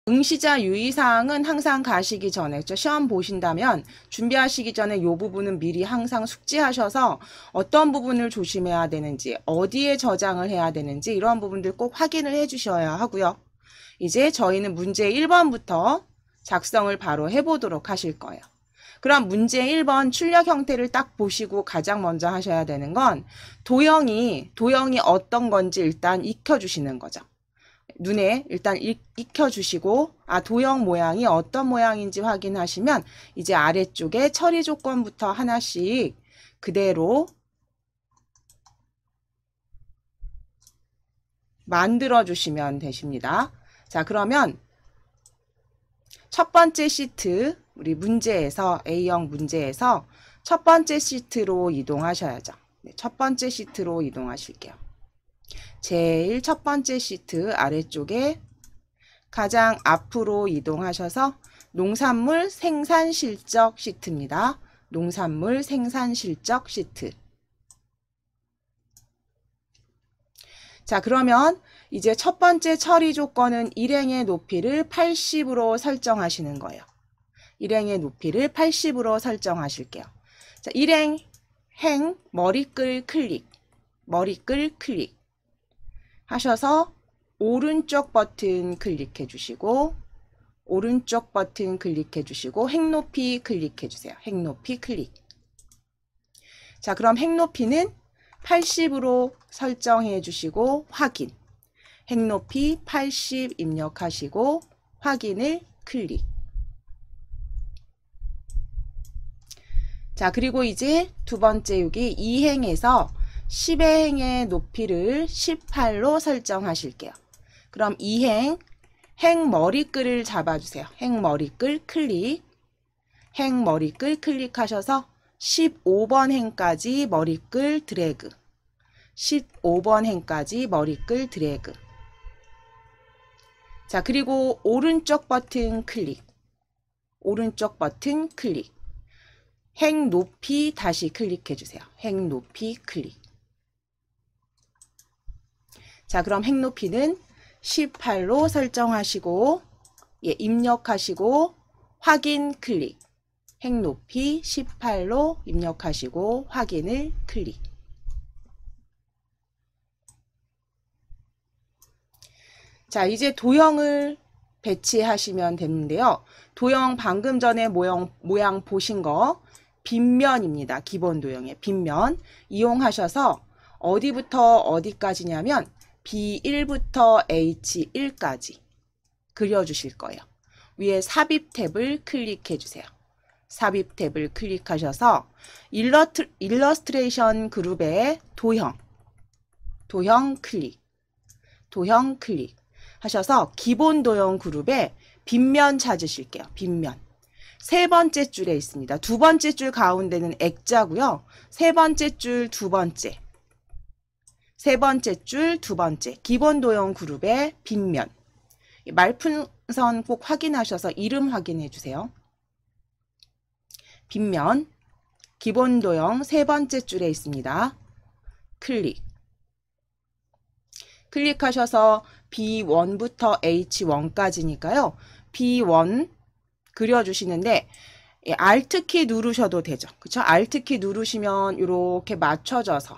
응시자 유의사항은 항상 가시기 전에, 시험 보신다면 준비하시기 전에 이 부분은 미리 항상 숙지하셔서 어떤 부분을 조심해야 되는지, 어디에 저장을 해야 되는지 이런 부분들 꼭 확인을 해 주셔야 하고요. 이제 저희는 문제 1번부터 작성을 바로 해보도록 하실 거예요. 그럼 문제 1번 출력 형태를 딱 보시고 가장 먼저 하셔야 되는 건 도형이 어떤 건지 일단 익혀주시는 거죠. 눈에 일단 익혀주시고 도형 모양이 어떤 모양인지 확인하시면 이제 아래쪽에 처리 조건부터 하나씩 그대로 만들어 주시면 되십니다. 자, 그러면 첫 번째 시트, 우리 문제에서 A형 문제에서 첫 번째 시트로 이동하셔야죠. 네, 첫 번째 시트로 이동하실게요. 제일 첫 번째 시트 아래쪽에 가장 앞으로 이동하셔서 농산물 생산 실적 시트입니다. 농산물 생산 실적 시트. 자, 그러면 이제 첫 번째 처리 조건은 일행의 높이를 80으로 설정하시는 거예요. 일행의 높이를 80으로 설정하실게요. 자, 일행, 행, 머리끌 클릭, 머리끌 클릭 하셔서 오른쪽 버튼 클릭해 주시고 오른쪽 버튼 클릭해 주시고 행높이 클릭해 주세요. 행높이 클릭. 자, 그럼 행높이는 80으로 설정해 주시고 확인. 행높이 80 입력하시고 확인을 클릭. 자, 그리고 이제 두 번째 여기 2행에서 10의 행의 높이를 18로 설정하실게요. 그럼 2행, 행 머리끌을 잡아주세요. 행 머리끌 클릭. 행 머리끌 클릭하셔서 15번 행까지 머리끌 드래그. 15번 행까지 머리끌 드래그. 자, 그리고 오른쪽 버튼 클릭. 오른쪽 버튼 클릭. 행 높이 다시 클릭해 주세요. 행 높이 클릭. 자, 그럼 행 높이는 18로 설정하시고 입력하시고 확인 클릭. 행 높이 18로 입력하시고 확인을 클릭. 자, 이제 도형을 배치하시면 되는데요. 도형 방금 전에 모양 보신 거 빗면입니다. 기본 도형의 빗면 이용하셔서 어디부터 어디까지냐면 B1부터 H1까지 그려주실 거예요. 위에 삽입 탭을 클릭해 주세요. 삽입 탭을 클릭하셔서 일러스트레이션 그룹의 도형 클릭, 도형 클릭 하셔서 기본 도형 그룹에 빗면 찾으실게요. 빗면. 세 번째 줄에 있습니다. 두 번째 줄 가운데는 액자고요. 세 번째 줄 두 번째. 세 번째 줄 두 번째. 기본 도형 그룹의 빗면. 말풍선 꼭 확인하셔서 이름 확인해 주세요. 빗면. 기본 도형 세 번째 줄에 있습니다. 클릭. 클릭하셔서 B1부터 H1까지니까요. B1 그려주시는데 Alt키 누르셔도 되죠. 그쵸? Alt키 누르시면 이렇게 맞춰져서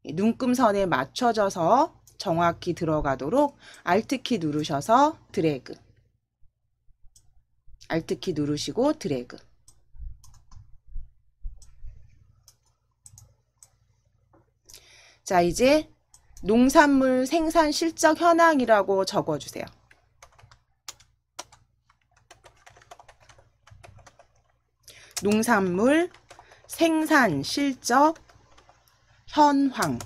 눈금선에 맞춰져서 정확히 들어가도록 Alt키 누르셔서 드래그. Alt키 누르시고 드래그. 자, 이제 농산물 생산 실적 현황이라고 적어주세요. 농산물 생산 실적 현황.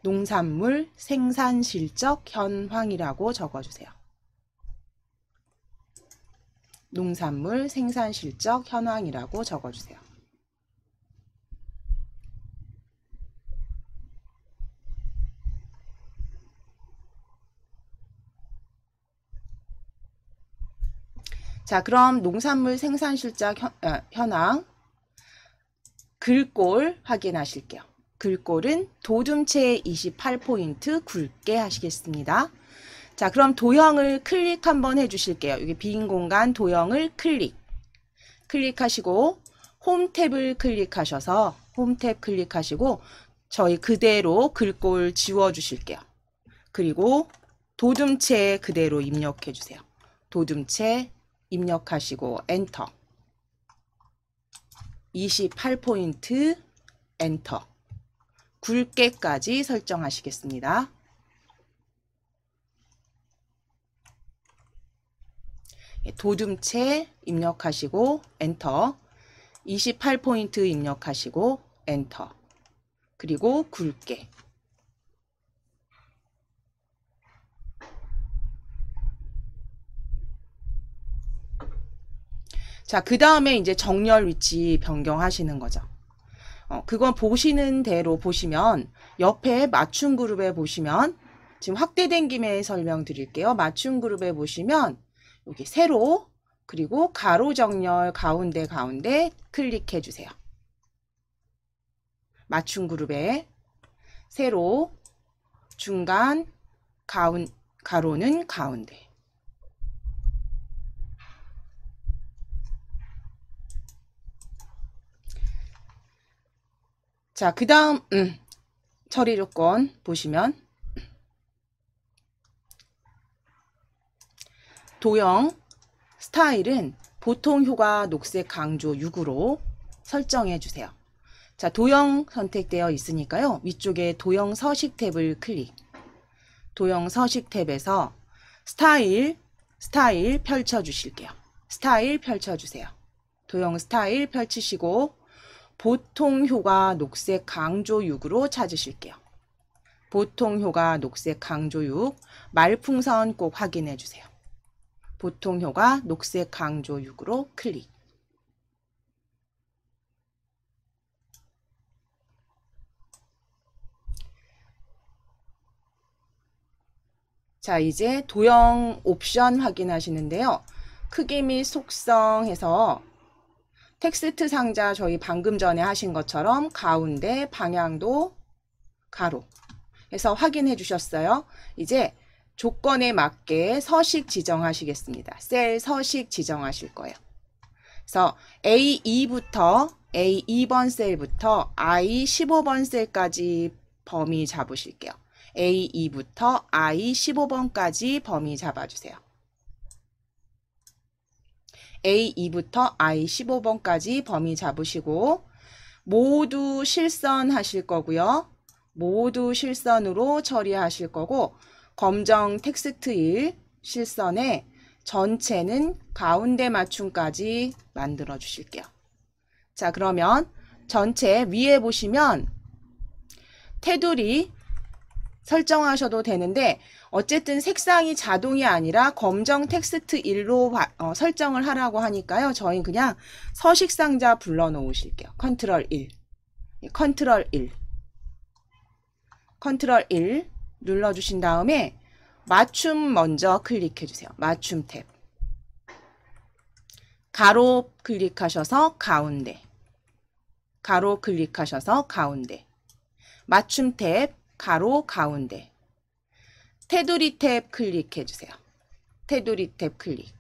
농산물 생산 실적 현황이라고 적어주세요. 농산물 생산 실적 현황이라고 적어주세요. 자, 그럼 농산물 생산 실적 현황 글꼴 확인하실게요. 글꼴은 도둠체 28포인트 굵게 하시겠습니다. 자, 그럼 도형을 클릭 한번 해주실게요. 여기 빈 공간 도형을 클릭하시고 홈 탭을 클릭하셔서 홈 탭 클릭하시고 저희 그대로 글꼴 지워주실게요. 그리고 도둠체 그대로 입력해주세요. 도둠체 입력하시고 엔터. 28포인트 엔터. 굵게까지 설정하시겠습니다. 도둠체 입력하시고 엔터. 28포인트 입력하시고 엔터. 그리고 굵게. 자, 그 다음에 이제 정렬 위치 변경하시는 거죠. 그건 보시는 대로 보시면 옆에 맞춤 그룹에 보시면 지금 확대된 김에 설명드릴게요. 맞춤 그룹에 보시면 여기 세로 그리고 가로 정렬 가운데 클릭해 주세요. 맞춤 그룹에 세로 중간 가로는 가운데. 자, 그 다음 처리 조건 보시면 도형 스타일은 보통 효과 녹색 강조 6으로 설정해 주세요. 자, 도형 선택되어 있으니까요. 위쪽에 도형 서식 탭을 클릭. 도형 서식 탭에서 스타일 펼쳐 주실게요. 스타일 펼쳐 주세요. 도형 스타일 펼치시고 보통 효과 녹색 강조 6으로 찾으실게요. 보통 효과 녹색 강조 6 말풍선 꼭 확인해 주세요. 보통 효과 녹색 강조 6으로 클릭. 자, 이제 도형 옵션 확인하시는데요. 크기 및 속성 해서 텍스트 상자 저희 방금 전에 하신 것처럼 가운데 방향도 가로 해서 확인해 주셨어요. 이제 조건에 맞게 서식 지정하시겠습니다. 셀 서식 지정하실 거예요. 그래서 A2번 셀부터 I15번 셀까지 범위 잡으실게요. A2부터 I15번까지 범위 잡아주세요. A2부터 I15번까지 범위 잡으시고 모두 실선하실 거고요. 모두 실선으로 처리하실 거고 검정 텍스트 1 실선에 전체는 가운데 맞춤까지 만들어 주실게요. 자, 그러면 전체 위에 보시면 테두리 설정하셔도 되는데 어쨌든 색상이 자동이 아니라 검정 텍스트 1로 설정을 하라고 하니까요. 저희는 그냥 서식 상자 불러 놓으실게요. 컨트롤 1. 컨트롤 1 눌러 주신 다음에 맞춤 먼저 클릭해 주세요. 맞춤 탭. 가로 클릭하셔서 가운데. 가로 클릭하셔서 가운데. 맞춤 탭 가로 가운데. 테두리 탭 클릭해 주세요. 테두리 탭 클릭.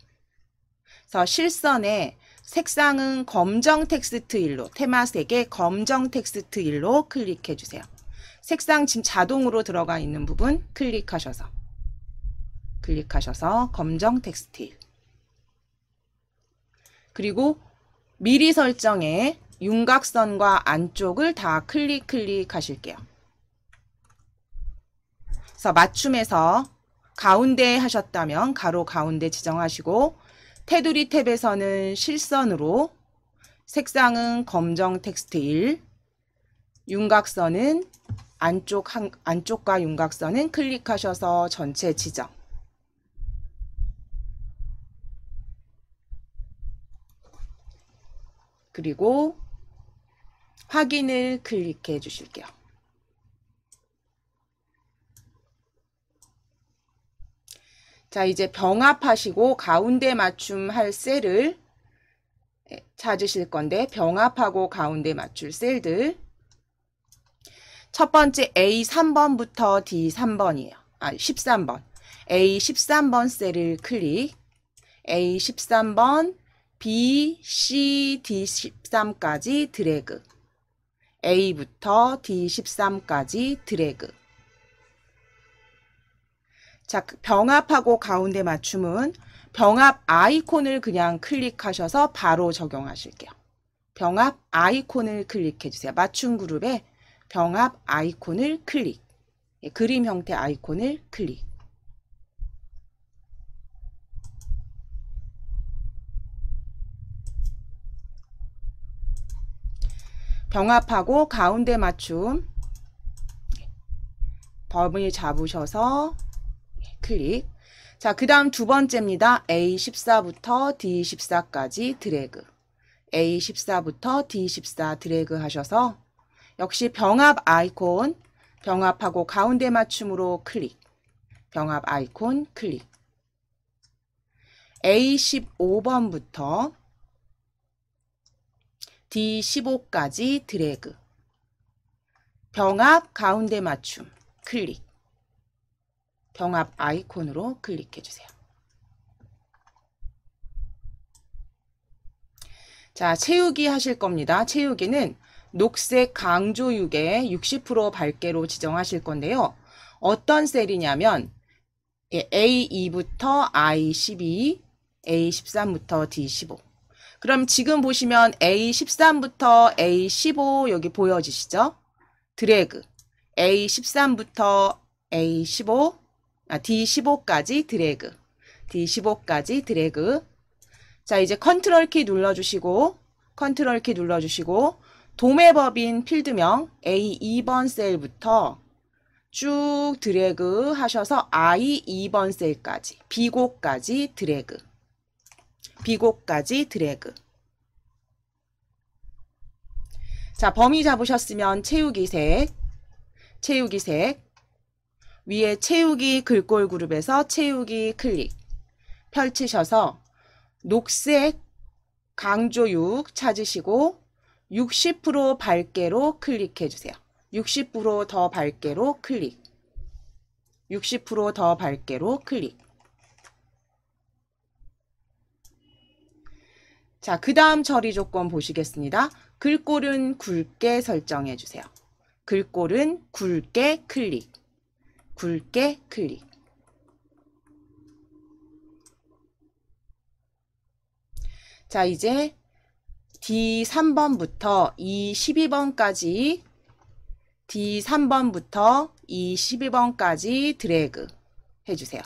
그래서 실선에 색상은 검정 텍스트 1로 테마색의 검정 텍스트 1로 클릭해 주세요. 색상 지금 자동으로 들어가 있는 부분 클릭하셔서 검정 텍스트 1. 그리고 미리 설정에 윤곽선과 안쪽을 다 클릭하실게요. 그래서 맞춤에서 가운데 하셨다면 가로 가운데 지정하시고 테두리 탭에서는 실선으로 색상은 검정 텍스트 1, 윤곽선은 안쪽과 윤곽선은 클릭하셔서 전체 지정. 그리고 확인을 클릭해 주실게요. 자, 이제 병합하시고 가운데 맞춤할 셀을 찾으실 건데 병합하고 가운데 맞출 셀들 첫 번째 A3번부터 D3번이에요. 13번. A13번 셀을 클릭, A13번 B, C, D13까지 드래그, A부터 D13까지 드래그. 자, 병합하고 가운데 맞춤은 병합 아이콘을 그냥 클릭하셔서 바로 적용하실게요. 병합 아이콘을 클릭해주세요. 맞춤 그룹에 병합 아이콘을 클릭, 그림 형태 아이콘을 클릭. 병합하고 가운데 맞춤 범위 잡으셔서 클릭. 자, 그 다음 두 번째입니다. A14부터 D14까지 드래그, A14부터 D14 드래그 하셔서 역시 병합 아이콘, 병합하고 가운데 맞춤으로 클릭, 병합 아이콘 클릭. A15번부터 D15까지 드래그, 병합 가운데 맞춤 클릭, 병합 아이콘으로 클릭해주세요. 자, 채우기 하실 겁니다. 채우기는 녹색 강조육에 60% 밝게로 지정하실 건데요. 어떤 셀이냐면 A2부터 I12, A13부터 D15. 그럼 지금 보시면 A13부터 A15 여기 보여지시죠? 드래그, A13부터 A15, D15까지 드래그, D15까지 드래그. 자, 이제 컨트롤 키 눌러주시고, 컨트롤 키 눌러주시고, 도매법인 필드명 A2번 셀부터 쭉 드래그 하셔서 I2번 셀까지, B고까지 드래그, B고까지 드래그. 자, 범위 잡으셨으면 채우기 색, 채우기 색, 위에 채우기 글꼴 그룹에서 채우기 클릭, 펼치셔서 녹색 강조육 찾으시고 60% 밝게로 클릭해주세요. 60% 더 밝게로 클릭, 60% 더 밝게로 클릭. 자, 그 다음 처리 조건 보시겠습니다. 글꼴은 굵게 설정해 주세요. 글꼴은 굵게 클릭, 굵게 클릭. 자, 이제 D3번부터 E12번까지, D3번부터 E12번까지 드래그 해주세요.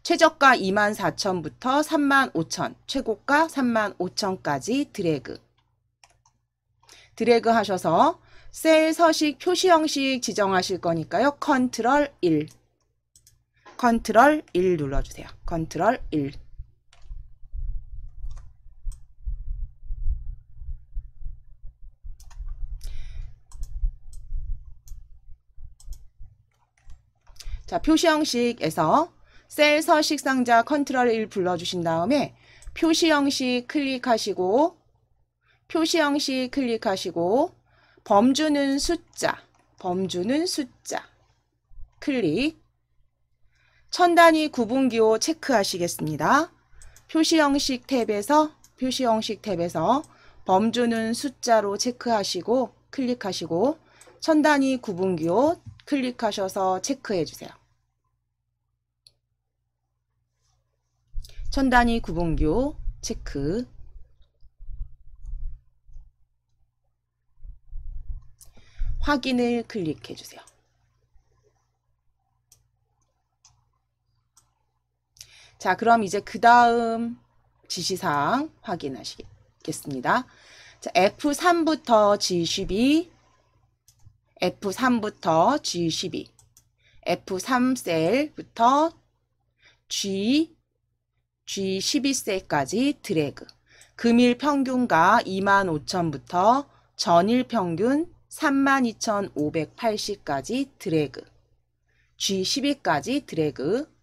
최저가 24,000부터 35,000, 최고가 35,000까지 드래그. 드래그 하셔서 셀 서식 표시 형식 지정하실 거니까요. 컨트롤 1. 컨트롤 1 눌러주세요. 컨트롤 1. 자, 표시 형식에서 셀 서식 상자 컨트롤 1 불러주신 다음에 표시 형식 클릭하시고, 표시 형식 클릭하시고, 범주는 숫자, 범주는 숫자 클릭. 천 단위 구분기호 체크하시겠습니다. 표시 형식 탭에서, 표시 형식 탭에서 범주는 숫자로 체크하시고, 클릭하시고, 천 단위 구분기호 클릭하셔서 체크해 주세요. 천 단위 구분기호 체크. 확인을 클릭해 주세요. 자, 그럼 이제 그 다음 지시사항 확인하시겠습니다. 자, F3부터 G12, F3부터 G12, F3셀부터 G12셀까지 드래그. 금일 평균가 25,000부터 전일 평균 32,580까지 드래그. G12까지 드래그.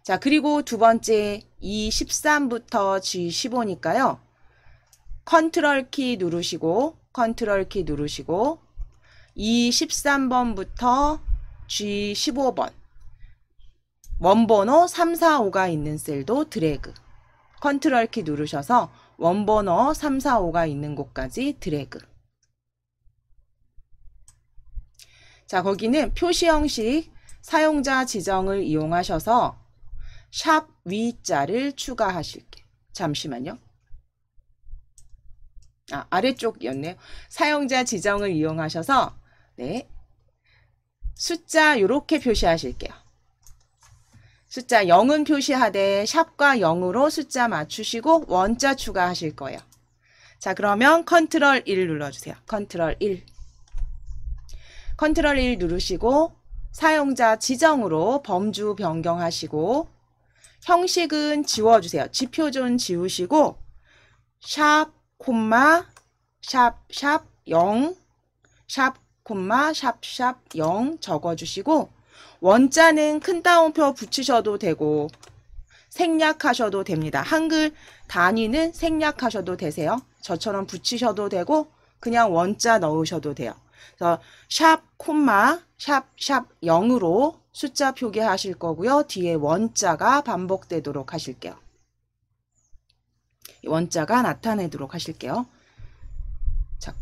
자, 그리고 두 번째 E13부터 G15니까요. 컨트롤 키 누르시고, 컨트롤 키 누르시고, E13번부터 G15번. 원번호 3, 4, 5가 있는 셀도 드래그. 컨트롤 키 누르셔서 원번호 3, 4, 5가 있는 곳까지 드래그. 자, 거기는 표시 형식 사용자 지정을 이용하셔서 샵 위자를 추가하실게요. 잠시만요. 아래쪽이었네요. 사용자 지정을 이용하셔서 네, 숫자 이렇게 표시하실게요. 숫자 0은 표시하되 샵과 0으로 숫자 맞추시고 원자 추가하실 거예요. 자, 그러면 컨트롤 1 눌러주세요. 컨트롤 1. 컨트롤 1 누르시고 사용자 지정으로 범주 변경하시고 형식은 지워주세요. 지표존 지우시고 샵, 콤마, 샵, 0, 샵, 콤마, 샵, 0 적어주시고 원자는 큰 따옴표 붙이셔도 되고 생략하셔도 됩니다. 한글 단위는 생략하셔도 되세요. 저처럼 붙이셔도 되고 그냥 원자 넣으셔도 돼요. 그래서 샵, 콤마, 샵, 0으로 숫자 표기하실 거고요. 뒤에 원자가 반복되도록 하실게요. 원자가 나타내도록 하실게요. 자,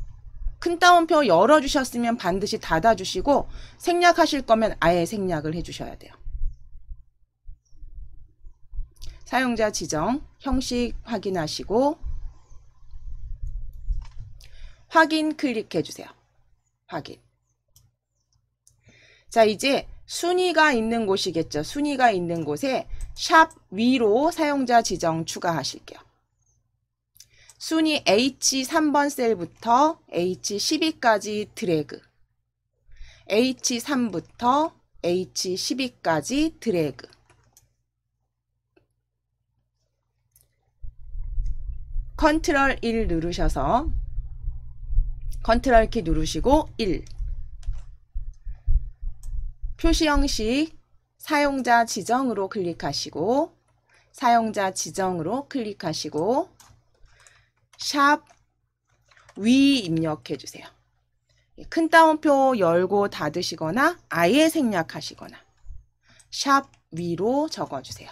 큰 따옴표 열어주셨으면 반드시 닫아주시고 생략하실 거면 아예 생략을 해주셔야 돼요. 사용자 지정, 형식 확인하시고 확인 클릭해주세요. 확인. 자, 이제 순위가 있는 곳이겠죠. 순위가 있는 곳에 샵 위로 사용자 지정 추가하실게요. 순위 H3번 셀부터 H12까지 드래그. H3부터 H12까지 드래그. 컨트롤 1 누르셔서 컨트롤 키 누르시고 1. 표시 형식 사용자 지정으로 클릭하시고 사용자 지정으로 클릭하시고 샵 위 입력해 주세요. 큰 따옴표 열고 닫으시거나 아예 생략하시거나 샵 위로 적어주세요.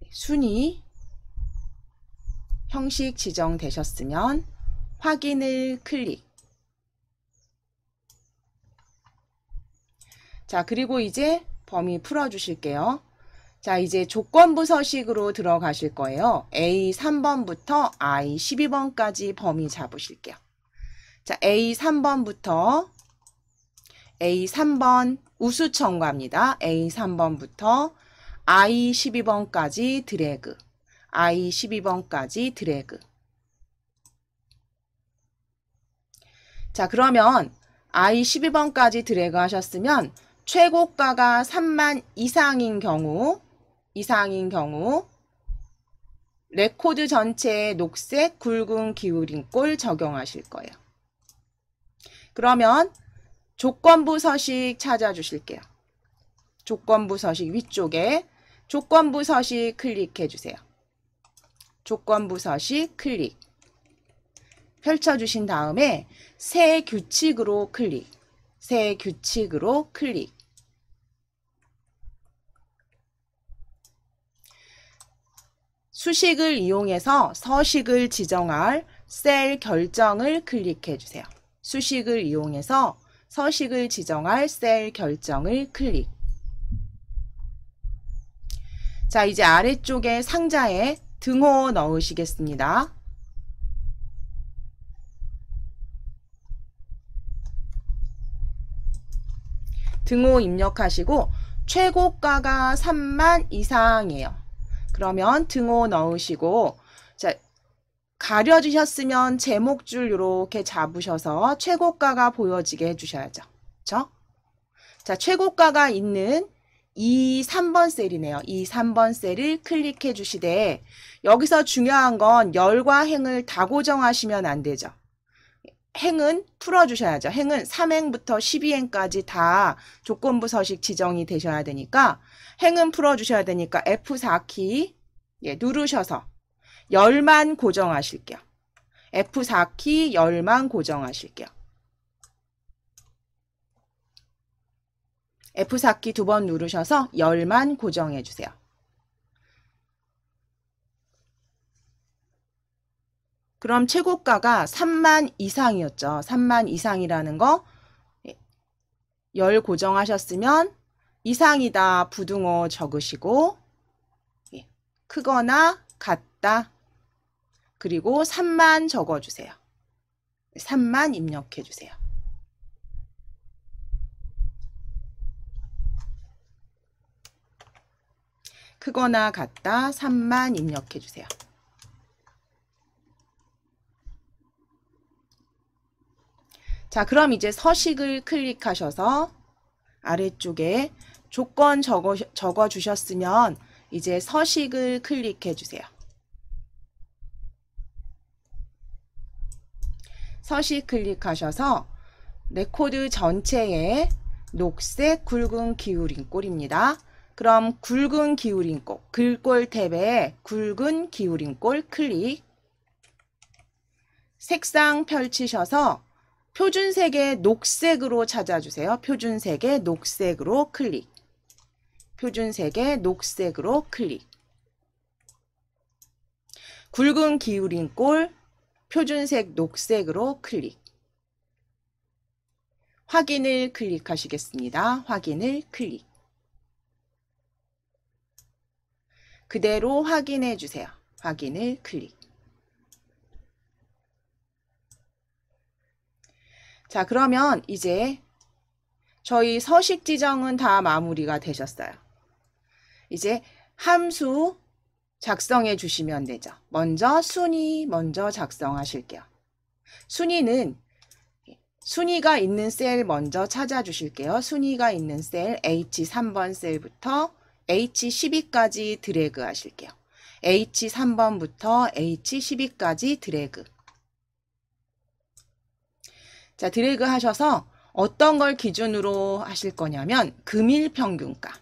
순위 형식 지정되셨으면 확인을 클릭. 자, 그리고 이제 범위 풀어주실게요. 자, 이제 조건부 서식으로 들어가실 거예요. A3번부터 I12번까지 범위 잡으실게요. 자, A3번부터 A3번 우수 첨가입니다. A3번부터 I12번까지 드래그. I12번까지 드래그. 자, 그러면 I12번까지 드래그 하셨으면 최고가가 3만 이상인 경우 레코드 전체에 녹색 굵은 기울인 꼴 적용하실 거예요. 그러면 조건부 서식 찾아주실게요. 조건부 서식 위쪽에 조건부 서식 클릭해 주세요. 조건부 서식 클릭. 펼쳐주신 다음에 새 규칙으로 클릭. 새 규칙으로 클릭. 수식을 이용해서 서식을 지정할 셀 결정을 클릭해 주세요. 수식을 이용해서 서식을 지정할 셀 결정을 클릭. 자, 이제 아래쪽에 상자에 등호 넣으시겠습니다. 등호 입력하시고 최고가가 3만 이상이에요. 그러면 등호 넣으시고 자, 가려주셨으면 제목줄 이렇게 잡으셔서 최고가가 보여지게 해주셔야죠. 그렇죠? 자, 최고가가 있는 이 3번 셀이네요. 이 3번 셀을 클릭해 주시되 여기서 중요한 건 열과 행을 다 고정하시면 안 되죠. 행은 풀어주셔야죠. 행은 3행부터 12행까지 다 조건부 서식 지정이 되셔야 되니까 행은 풀어주셔야 되니까 F4키 누르셔서 열만 고정하실게요. F4키 열만 고정하실게요. F4키 두 번 누르셔서 열만 고정해 주세요. 그럼 최고가가 3만 이상이었죠. 3만 이상이라는 거 열 고정하셨으면 이상이다 부등호 적으시고 크거나 같다 그리고 3만 적어주세요. 3만 입력해주세요. 크거나 같다 3만 입력해주세요. 자, 그럼 이제 서식을 클릭하셔서 아래쪽에 조건 적어주셨으면 이제 서식을 클릭해주세요. 서식 클릭하셔서 레코드 전체에 녹색 굵은 기울인 꼴입니다. 그럼 굵은 기울인 꼴, 글꼴 탭에 굵은 기울인 꼴 클릭. 색상 펼치셔서 표준색의 녹색으로 찾아주세요. 표준색의 녹색으로 클릭. 표준색의 녹색으로 클릭. 굵은 기울인 꼴, 표준색 녹색으로 클릭. 확인을 클릭하시겠습니다. 확인을 클릭. 그대로 확인해 주세요. 확인을 클릭. 자, 그러면 이제 저희 서식 지정은 다 마무리가 되셨어요. 이제 함수 작성해 주시면 되죠. 먼저 순위 먼저 작성하실게요. 순위가 있는 셀 먼저 찾아주실게요. 순위가 있는 셀 H3번 셀부터 H12까지 드래그 하실게요. H3번부터 H12까지 드래그. 자, 드래그 하셔서 어떤 걸 기준으로 하실 거냐면 금일 평균가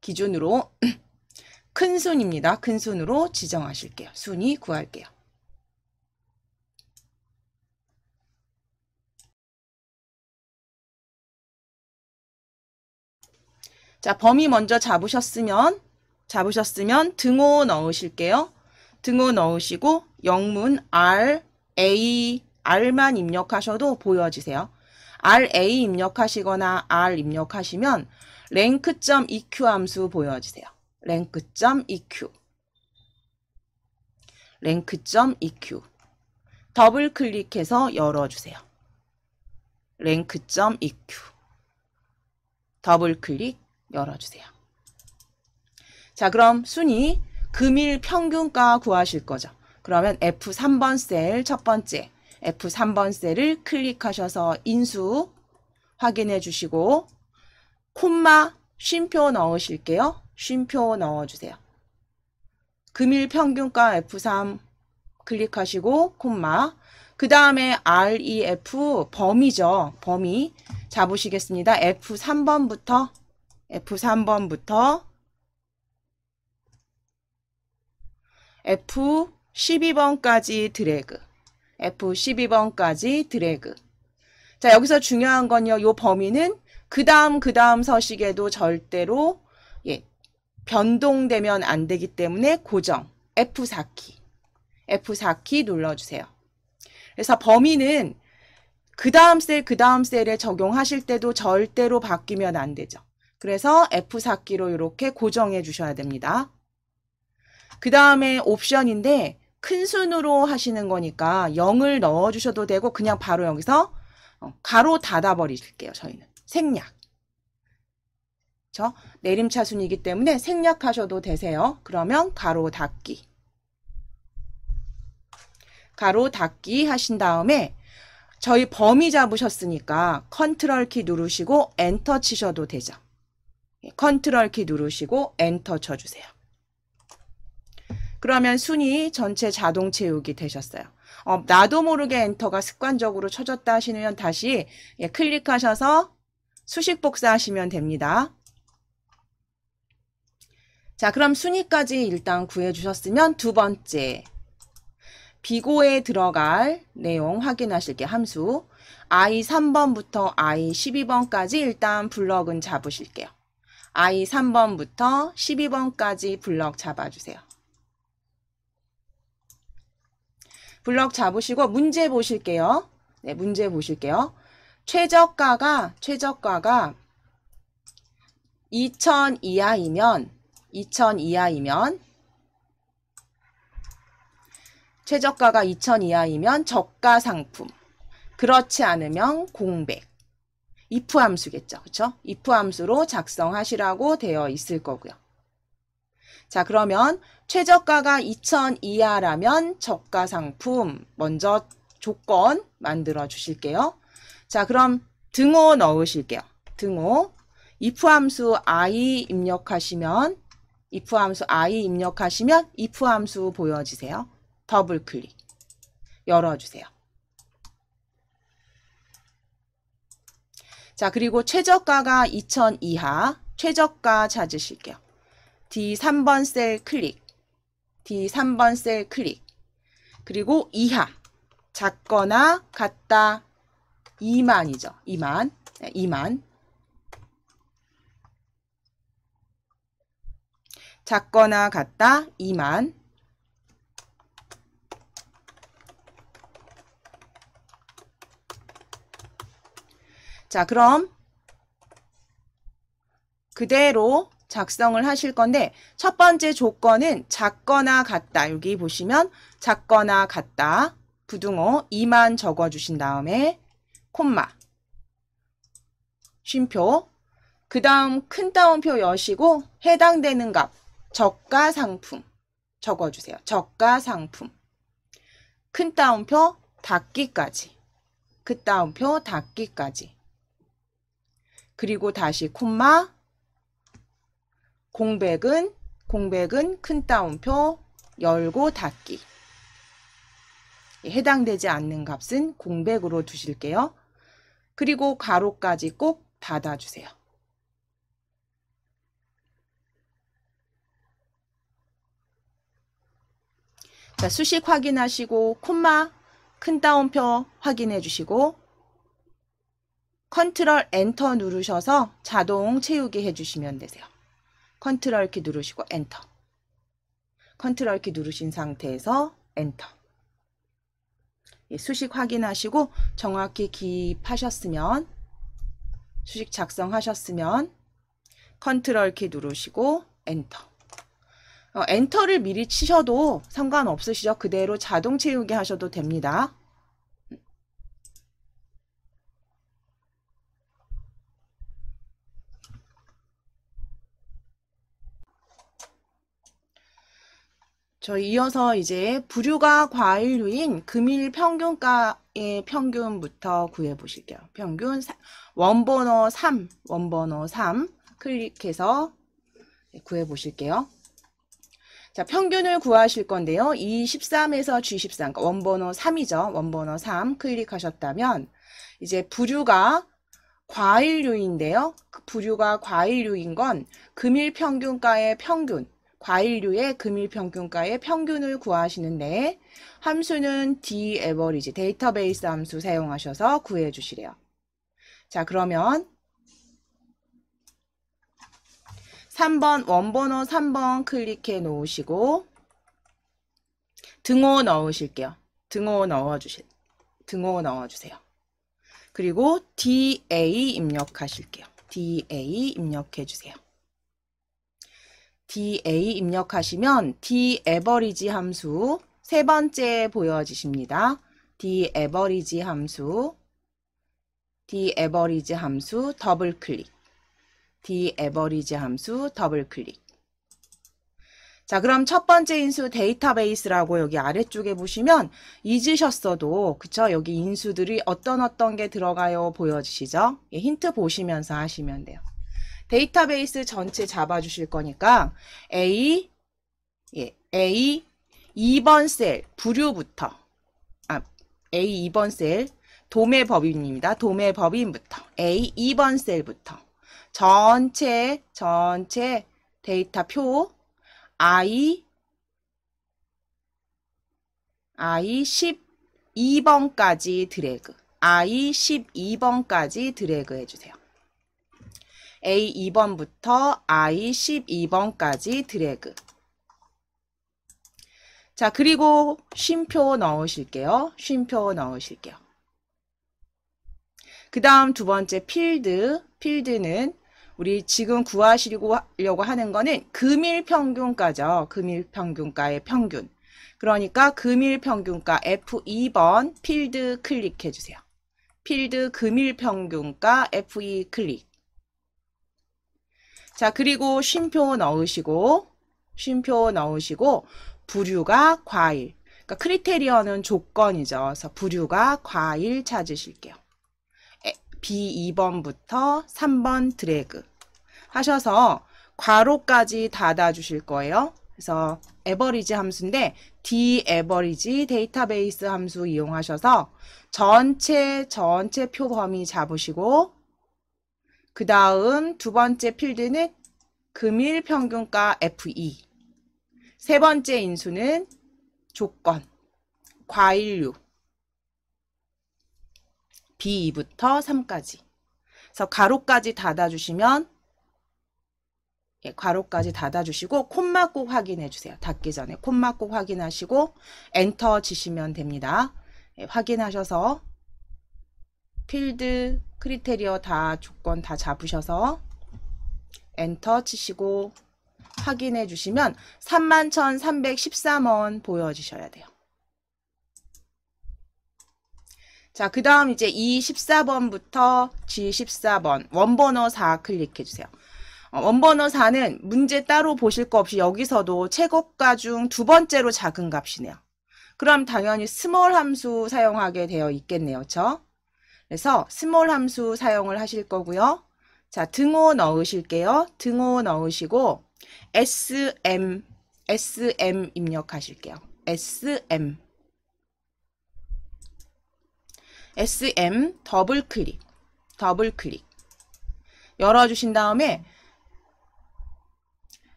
기준으로 큰 순입니다. 큰 순으로 지정하실게요. 순위 구할게요. 자, 범위 먼저 잡으셨으면 등호 넣으실게요. 등호 넣으시고 영문 R, A, R만 입력하셔도 보여지세요. RA 입력하시거나 R 입력하시면 rank.eq 함수 보여지세요. rank.eq 더블 클릭해서 열어주세요. rank.eq 더블 클릭 열어주세요. 자, 그럼 순위 금일 평균가 구하실 거죠. 그러면 F3번 셀 첫 번째 F3번 셀을 클릭하셔서 인수 확인해 주시고 콤마 쉼표 넣으실게요. 쉼표 넣어주세요. 금일 평균가 F3 클릭하시고 콤마 그 다음에 REF 범위죠. 범위 잡으시겠습니다. F3번부터 F12번까지 드래그. F12번까지 드래그. 자, 여기서 중요한 건요. 요 범위는 그 다음 서식에도 절대로 변동되면 안 되기 때문에 고정. F4키 눌러주세요. 그래서 범위는 그 다음 셀에 적용하실 때도 절대로 바뀌면 안 되죠. 그래서 F4키로 이렇게 고정해 주셔야 됩니다. 그 다음에 옵션인데 큰 순으로 하시는 거니까 0을 넣어주셔도 되고 그냥 바로 여기서 가로 닫아버리실게요. 저희는 생략. 내림차순이기 때문에 생략하셔도 되세요. 그러면 가로 닫기. 가로 닫기 하신 다음에 저희 범위 잡으셨으니까 컨트롤 키 누르시고 엔터 치셔도 되죠. 컨트롤 키 누르시고 엔터 쳐주세요. 그러면 순위 전체 자동 채우기 되셨어요. 나도 모르게 엔터가 습관적으로 쳐졌다 하시면 다시 클릭하셔서 수식 복사하시면 됩니다. 자, 그럼 순위까지 일단 구해주셨으면 두 번째 비고에 들어갈 내용 확인하실게요. 함수. I 3번부터 I 12번까지 일단 블럭은 잡으실게요. I 3번부터 12번까지 블럭 잡아주세요. 블럭 잡으시고 문제 보실게요. 네, 문제 보실게요. 최저가가 2000 이하이면 최저가가 2000 이하이면 저가 상품. 그렇지 않으면 공백. if 함수겠죠. 그렇죠? if 함수로 작성하시라고 되어 있을 거고요. 자, 그러면 최저가가 2000 이하라면 저가 상품 먼저 조건 만들어 주실게요. 자, 그럼 등호 넣으실게요. 등호. if 함수 I 입력하시면 if 함수 보여지세요. 더블 클릭. 열어주세요. 자, 그리고 최저가가 2000 이하, 최저가 찾으실게요. D3번 셀 클릭. D3번 셀 클릭. 그리고 이하. 작거나 같다 2만이죠. 2만. 네, 2만. 작거나 같다 2만. 자, 그럼 그대로 작성을 하실 건데 첫 번째 조건은 작거나 같다. 여기 보시면 작거나 같다. 부등호 2만 적어주신 다음에 콤마 쉼표 그 다음 큰 따옴표 여시고 해당되는 값 저가 상품 적어주세요. 저가 상품 큰 따옴표 닫기까지 그 따옴표 닫기까지 그리고 다시 콤마 공백은 큰 따옴표 열고 닫기 해당되지 않는 값은 공백으로 두실게요. 그리고 가로까지 꼭 닫아주세요. 자, 수식 확인하시고 콤마 큰 따옴표 확인해 주시고 컨트롤 엔터 누르셔서 자동 채우기 해주시면 되세요. 컨트롤 키 누르시고 엔터. 컨트롤 키 누르신 상태에서 엔터. 예, 수식 확인하시고 정확히 기입하셨으면 수식 작성하셨으면 컨트롤 키 누르시고 엔터. 엔터를 미리 치셔도 상관없으시죠? 그대로 자동 채우기 하셔도 됩니다. 저 이어서 이제 부류가 과일류인 금일 평균가의 평균부터 구해 보실게요. 평균 원번호 3 클릭해서 구해 보실게요. 자, 평균을 구하실 건데요. E13에서 G13, 그러니까 원번호 3이죠. 원번호 3 클릭하셨다면 이제 부류가 과일류인데요. 그 부류가 과일류인 건 금일 평균가의 평균 과일류의 금일 평균가의 평균을 구하시는데 함수는 daverage 데이터베이스 함수 사용하셔서 구해 주시래요. 자, 그러면 3번 원번호 3번 클릭해 놓으시고 등호 넣으실게요. 등호 넣어주세요. 그리고 DA 입력하실게요. DA 입력해 주세요. DA 입력하시면 daverage 함수 세 번째 보여지십니다. daverage 함수 더블 클릭. daverage 함수 더블 클릭. 자, 그럼 첫 번째 인수 데이터베이스라고 여기 아래쪽에 보시면 잊으셨어도 그쵸? 여기 인수들이 어떤 게 들어가요 보여지시죠? 예, 힌트 보시면서 하시면 돼요. 데이터베이스 전체 잡아주실 거니까 A 2번 셀 부류부터 A 2번 셀 도매법인입니다. 도매법인부터 A 2번 셀부터 전체 데이터표 I I12번까지 드래그. I12번까지 드래그 해주세요. A2번부터 I12번까지 드래그. 자, 그리고 쉼표 넣으실게요. 쉼표 넣으실게요. 그 다음 두 번째 필드. 필드는 우리 지금 구하시려고 하는 거는 금일평균가죠. 금일평균가의 평균. 그러니까 금일평균가 F2번 필드 클릭해주세요. 필드 금일평균가 F2 클릭. 자, 그리고 쉼표 넣으시고 부류가 과일. 그러니까 크리테리어는 조건이죠. 그래서 부류가 과일 찾으실게요. B2번부터 3번 드래그 하셔서 괄호까지 닫아 주실 거예요. 그래서 에버리지 함수인데 dAverage 데이터베이스 함수 이용하셔서 전체 표 범위 잡으시고 그 다음 두 번째 필드는 금일 평균가 F2 세 번째 인수는 조건 과일류 B2부터 3까지 그래서 괄호까지 닫아주시면 괄호까지 닫아주시고 콤마 꼭 확인해주세요. 닫기 전에 콤마 꼭 확인하시고 엔터 치시면 됩니다. 확인하셔서 필드 크리테리어 다 조건 다 잡으셔서 엔터 치시고 확인해 주시면 31,313원 보여지셔야 돼요. 자, 그 다음 이제 E14번부터 G14번 원번호 4 클릭해 주세요. 원번호 4는 문제 따로 보실 거 없이 여기서도 최고가 중 두 번째로 작은 값이네요. 그럼 당연히 스몰 함수 사용하게 되어 있겠네요. 그렇죠? 그래서 스몰 함수 사용을 하실 거고요. 자, 등호 넣으실게요. 등호 넣으시고 SM 입력하실게요. SM 더블 클릭 열어주신 다음에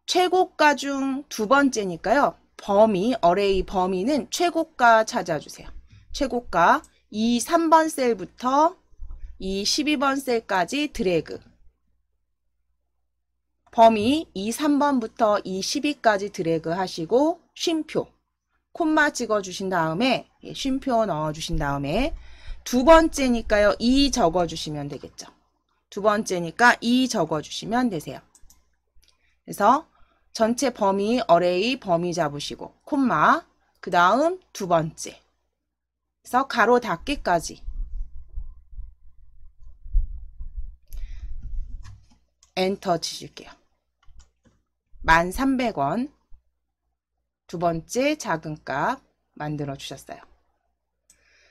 최고가 중 두 번째니까요. 어레이 범위는 최고가 찾아주세요. 최고가 이 3번 셀부터 이 12번 셀까지 드래그. 범위 이 3번부터 이 12까지 드래그 하시고 쉼표. 콤마 찍어주신 다음에 쉼표 넣어주신 다음에 두 번째니까요. 2 적어주시면 되겠죠. 두 번째니까 2 적어주시면 되세요. 그래서 전체 범위 어레이 범위 잡으시고 콤마 그 다음 두 번째 그래서 가로 닫기까지 엔터 치실게요. 1,300원 두 번째 작은 값 만들어 주셨어요.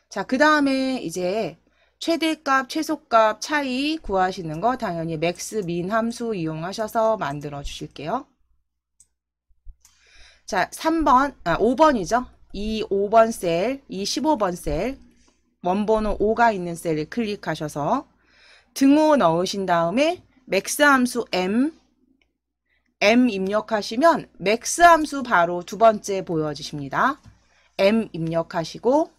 자, 그 다음에 이제 최대값, 최소값 차이 구하시는 거 당연히 맥스 민 함수 이용하셔서 만들어 주실게요. 자, 5번이죠. 이 5번 셀, 이 15번 셀, 원번호 5가 있는 셀을 클릭하셔서 등호 넣으신 다음에 맥스 함수 M 입력하시면 맥스 함수 바로 두 번째 보여지십니다. M 입력하시고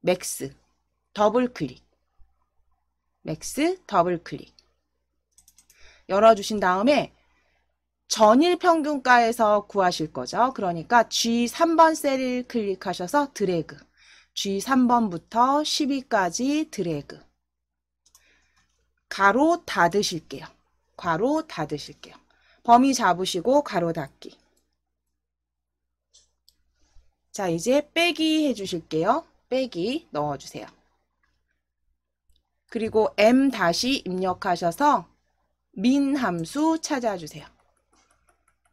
맥스 더블 클릭 맥스 더블 클릭 열어주신 다음에 전일 평균가에서 구하실 거죠. 그러니까 G3번 셀을 클릭하셔서 드래그 G3번부터 12까지 드래그 가로 닫으실게요. 가로 닫으실게요. 범위 잡으시고 가로 닫기. 자, 이제 빼기 해주실게요. 빼기 넣어주세요. 그리고 M 다시 입력하셔서 민 함수 찾아주세요.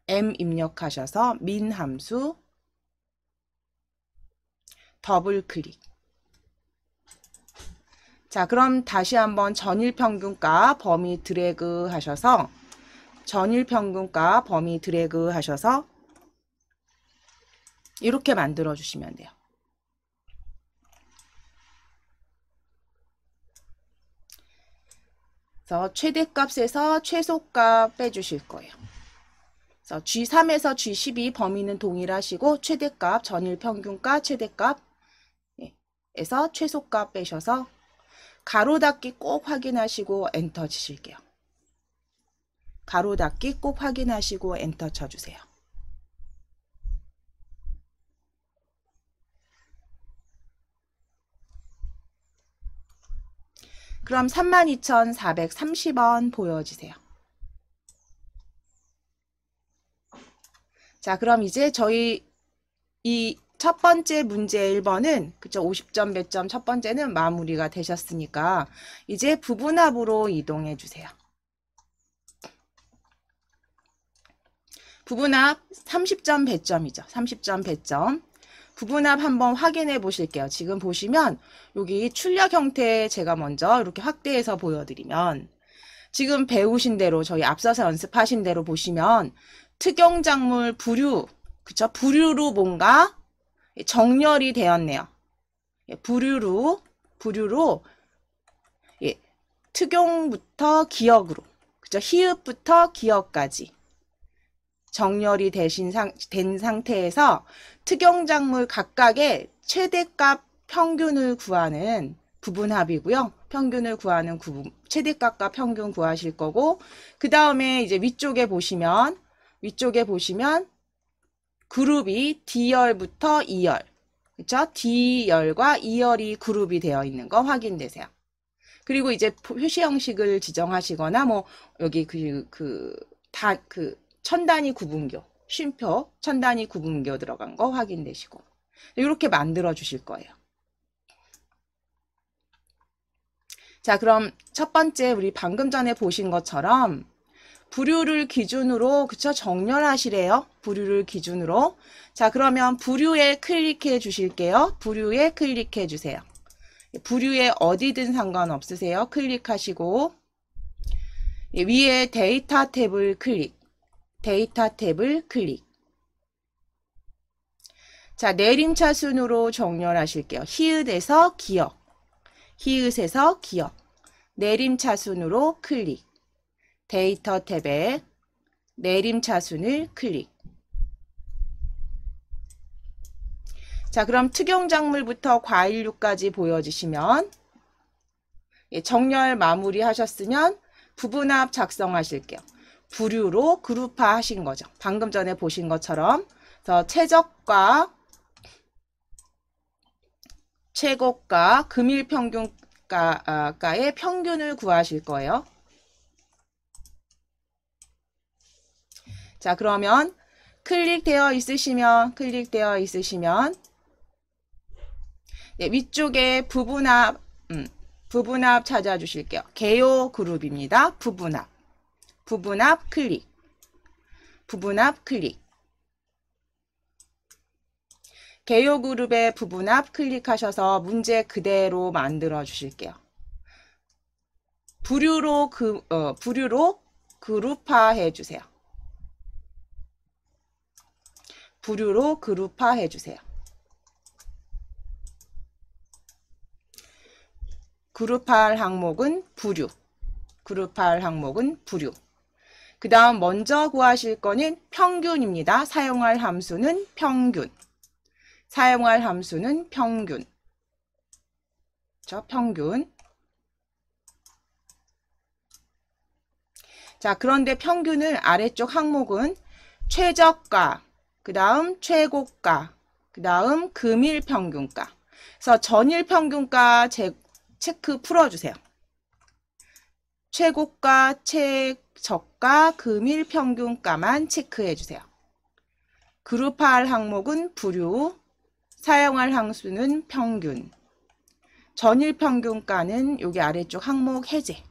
M 입력하셔서 민 함수 더블 클릭. 자, 그럼 다시 한번 전일평균가 범위 드래그 하셔서 전일평균가 범위 드래그 하셔서 이렇게 만들어 주시면 돼요. 그래서 최대값에서 최소값 빼주실 거예요. 그래서 G3에서 G12 범위는 동일하시고 최대값, 전일 평균가, 최대값 에서 최소값 빼셔서 가로 닫기 꼭 확인하시고 엔터 치실게요. 가로 닫기 꼭 확인하시고 엔터 쳐주세요. 그럼 32,430원 보여지세요. 자, 그럼 이제 저희 이 첫 번째 문제 1번은 그쵸 50점 배점 첫 번째는 마무리가 되셨으니까 이제 부분합으로 이동해 주세요. 부분합 30점 배점이죠. 30점 배점. 부분합 한번 확인해 보실게요. 지금 보시면 여기 출력 형태 제가 먼저 이렇게 확대해서 보여드리면 지금 배우신 대로 저희 앞서서 연습하신 대로 보시면 특용작물 부류 그쵸? 부류로 뭔가 정렬이 되었네요. 부류로 예, 특용부터 기역으로 그쵸? 히읗부터 기역까지 정렬이 된 상태에서 특용작물 각각의 최대값 평균을 구하는 부분합이고요. 평균을 구하는 최대값과 평균 구하실 거고 그 다음에 이제 위쪽에 보시면 그룹이 D열부터 E열 그쵸? D열과 E열이 그룹이 되어 있는 거 확인되세요. 그리고 이제 표시 형식을 지정하시거나 뭐 여기 천단위 구분교 쉼표 천단위 구분교 들어간 거 확인되시고 이렇게 만들어 주실 거예요. 자, 그럼 첫 번째 우리 방금 전에 보신 것처럼 부류를 기준으로 그쵸? 정렬하시래요. 부류를 기준으로. 자, 그러면 부류에 클릭해 주실게요. 부류에 클릭해 주세요. 부류에 어디든 상관없으세요. 클릭하시고 위에 데이터 탭을 클릭. 자, 내림차 순으로 정렬하실게요. 히읗에서 기역. 내림차 순으로 클릭. 데이터 탭에 내림차순을 클릭. 자, 그럼 특용작물부터 과일류까지 보여주시면 정렬 마무리 하셨으면 부분합 작성하실게요. 부류로 그룹화 하신 거죠. 방금 전에 보신 것처럼 그래서 최고가, 금일평균가의 평균을 구하실 거예요. 자, 그러면 클릭되어 있으시면 위쪽에 부분합 찾아주실게요. 개요 그룹입니다. 부분합 클릭. 개요 그룹의 부분합 클릭하셔서 문제 그대로 만들어 주실게요. 부류로 그룹화해 주세요. 그룹할 항목은 부류. 그 다음 먼저 구하실 거는 평균입니다. 사용할 함수는 평균. 자, 그런데 평균을 아래쪽 항목은 최저가, 그 다음 최고가, 그 다음 금일평균가. 그래서 전일평균가 체크 풀어주세요. 최고가, 최저가, 금일평균가만 체크해주세요. 그룹할 항목은 부류, 사용할 함수는 평균, 전일평균가는 여기 아래쪽 항목 해제.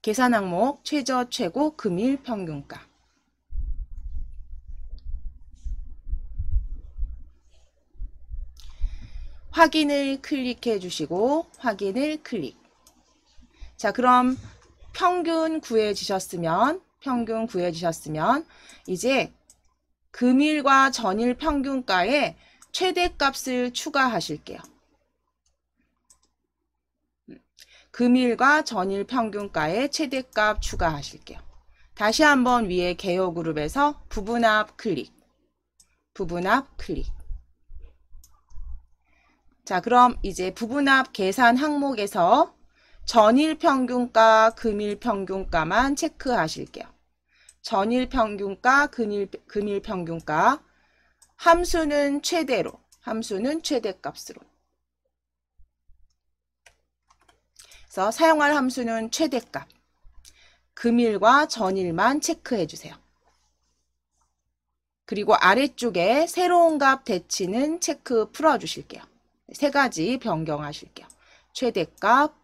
계산 항목 최저, 최고, 금일평균가. 확인을 클릭해 주시고 자, 그럼 평균 구해지셨으면 이제 금일과 전일 평균가에 최대값을 추가하실게요. 금일과 전일 평균가에 최대값 추가하실게요. 다시 한번 위에 개요 그룹에서 부분합 클릭. 부분합 클릭. 자, 그럼 이제 부분합 계산 항목에서 전일 평균가, 금일 평균가만 체크하실게요. 전일 평균가, 금일 평균가. 함수는 최대로, 함수는 최대값으로. 그래서 사용할 함수는 최대값. 금일과 전일만 체크해 주세요. 그리고 아래쪽에 새로운 값 대치는 체크 풀어 주실게요. 세 가지 변경하실게요. 최대값,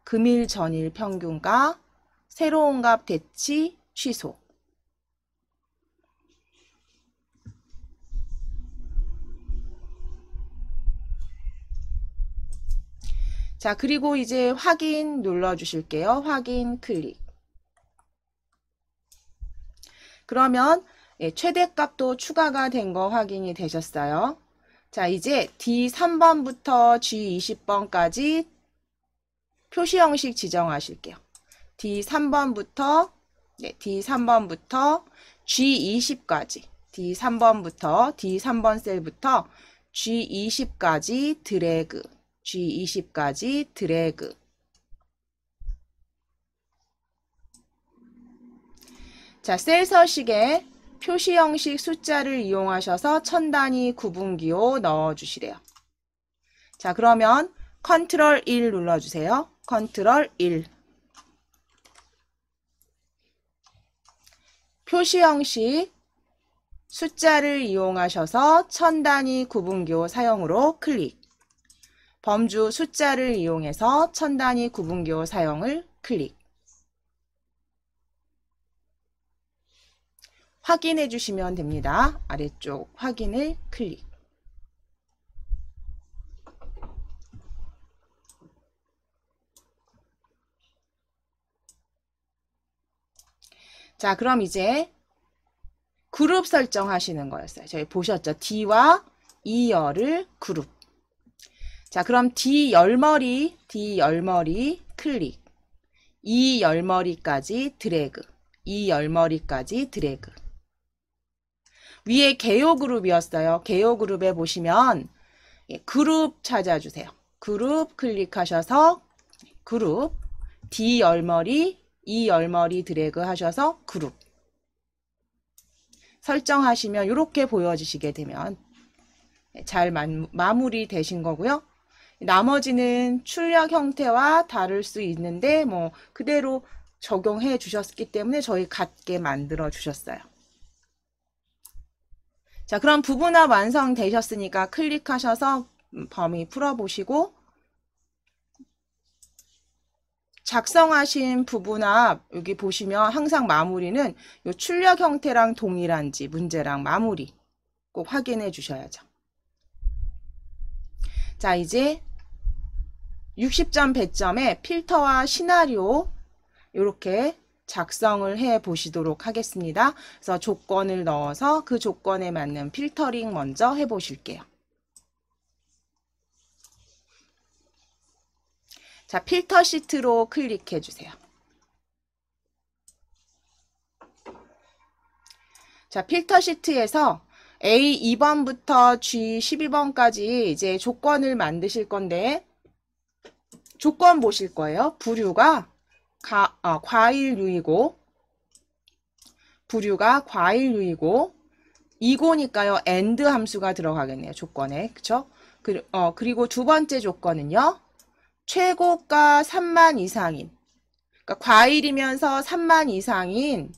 금일, 전일 평균가, 새로운 값 대치, 취소. 자, 그리고 이제 확인 눌러주실게요. 확인 클릭. 그러면 최대값도 추가가 된 거 확인이 되셨어요. 자, 이제 D3번부터 G20번까지 표시 형식 지정하실게요. D3번부터 G20까지 D3번 셀부터 G20까지 드래그. G20까지 드래그. 자, 셀 서식에 표시 형식 숫자를 이용하셔서 천 단위 구분기호 넣어주시래요. 자, 그러면 컨트롤 1 눌러주세요. 컨트롤 1. 표시 형식 숫자를 이용하셔서 천 단위 구분기호 사용으로 클릭. 범주 숫자를 이용해서 천 단위 구분기호 사용을 클릭. 확인해 주시면 됩니다. 아래쪽 확인을 클릭. 자, 그럼 이제 그룹 설정하시는 거였어요. 저희 보셨죠? D와 E열을 그룹. 자, 그럼 D 열머리 클릭. E 열머리까지 드래그. E 열머리까지 드래그. 위에 개요 그룹이었어요. 개요 그룹에 보시면 그룹 찾아주세요. 그룹 클릭하셔서 그룹 D 열머리, E 열머리 드래그 하셔서 그룹 설정하시면 이렇게 보여지시게 되면 잘 마무리 되신 거고요. 나머지는 출력 형태와 다를 수 있는데 뭐 그대로 적용해 주셨기 때문에 저희 같게 만들어 주셨어요. 자, 그럼 부분합 완성되셨으니까 클릭하셔서 범위 풀어보시고 작성하신 부분합 여기 보시면 항상 마무리는 요 출력 형태랑 동일한지 문제랑 마무리 꼭 확인해 주셔야죠. 자, 이제 60점 100점에 필터와 시나리오 이렇게 작성을 해 보시도록 하겠습니다. 그래서 조건을 넣어서 그 조건에 맞는 필터링 먼저 해 보실게요. 자, 필터 시트로 클릭해 주세요. 자, 필터 시트에서 A2번부터 G12번까지 이제 조건을 만드실 건데 조건 보실 거예요. 부류가 과일류이고 부류가 과일류이고 이고니까요. AND 함수가 들어가겠네요. 조건에. 그쵸? 그리고 두 번째 조건은요. 최고가 3만 이상인 그러니까 과일이면서 3만 이상인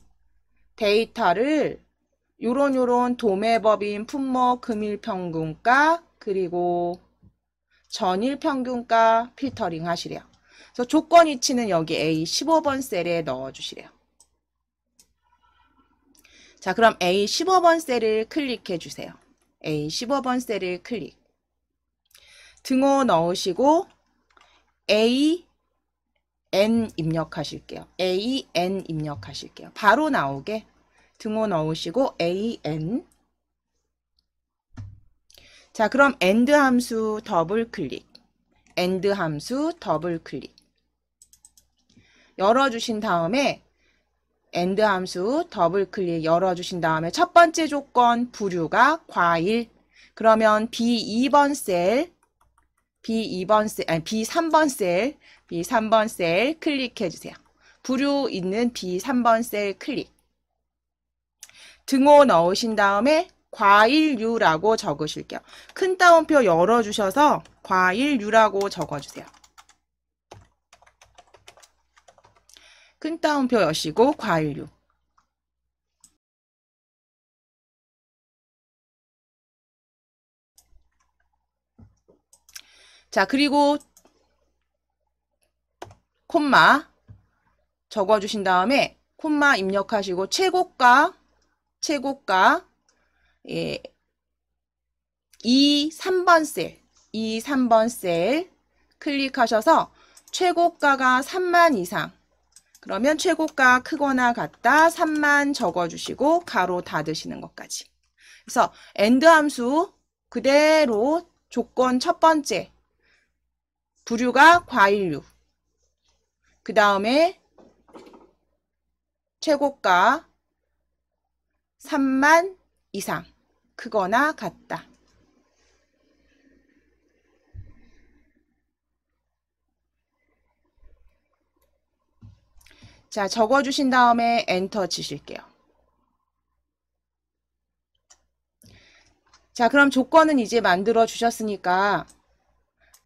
데이터를 요런 도매법인 품목 금일평균가 그리고 전일평균가 필터링 하시래요. 그래서 조건 위치는 여기 A15번 셀에 넣어주시래요. 자, 그럼 A15번 셀을 클릭해 주세요. A15번 셀을 클릭. 등호 넣으시고 AN 입력하실게요. AN 입력하실게요. 바로 나오게 등호 넣으시고 AN. 자, 그럼 AND 함수 더블 클릭. AND 함수 더블 클릭. 열어주신 다음에 AND 함수 더블 클릭 열어주신 다음에 첫 번째 조건 부류가 과일. 그러면 B2번 셀, B3번 셀 클릭해 주세요. 부류 있는 B3번 셀 클릭. 등호 넣으신 다음에 과일류라고 적으실게요. 큰 따옴표 열어주셔서 과일류라고 적어주세요. 큰 따옴표 여시고 과일류. 자, 그리고 콤마 적어주신 다음에 콤마 입력하시고 최고가 예, 3번 셀 클릭하셔서 최고가가 3만 이상. 그러면 최고가 크거나 같다 3만 적어주시고 가로 닫으시는 것까지. 그래서 AND 함수 그대로 조건 첫 번째 부류가 과일류. 그 다음에 최고가 3만 이상 크거나 같다. 자, 적어주신 다음에 엔터 치실게요. 자, 그럼 조건은 이제 만들어 주셨으니까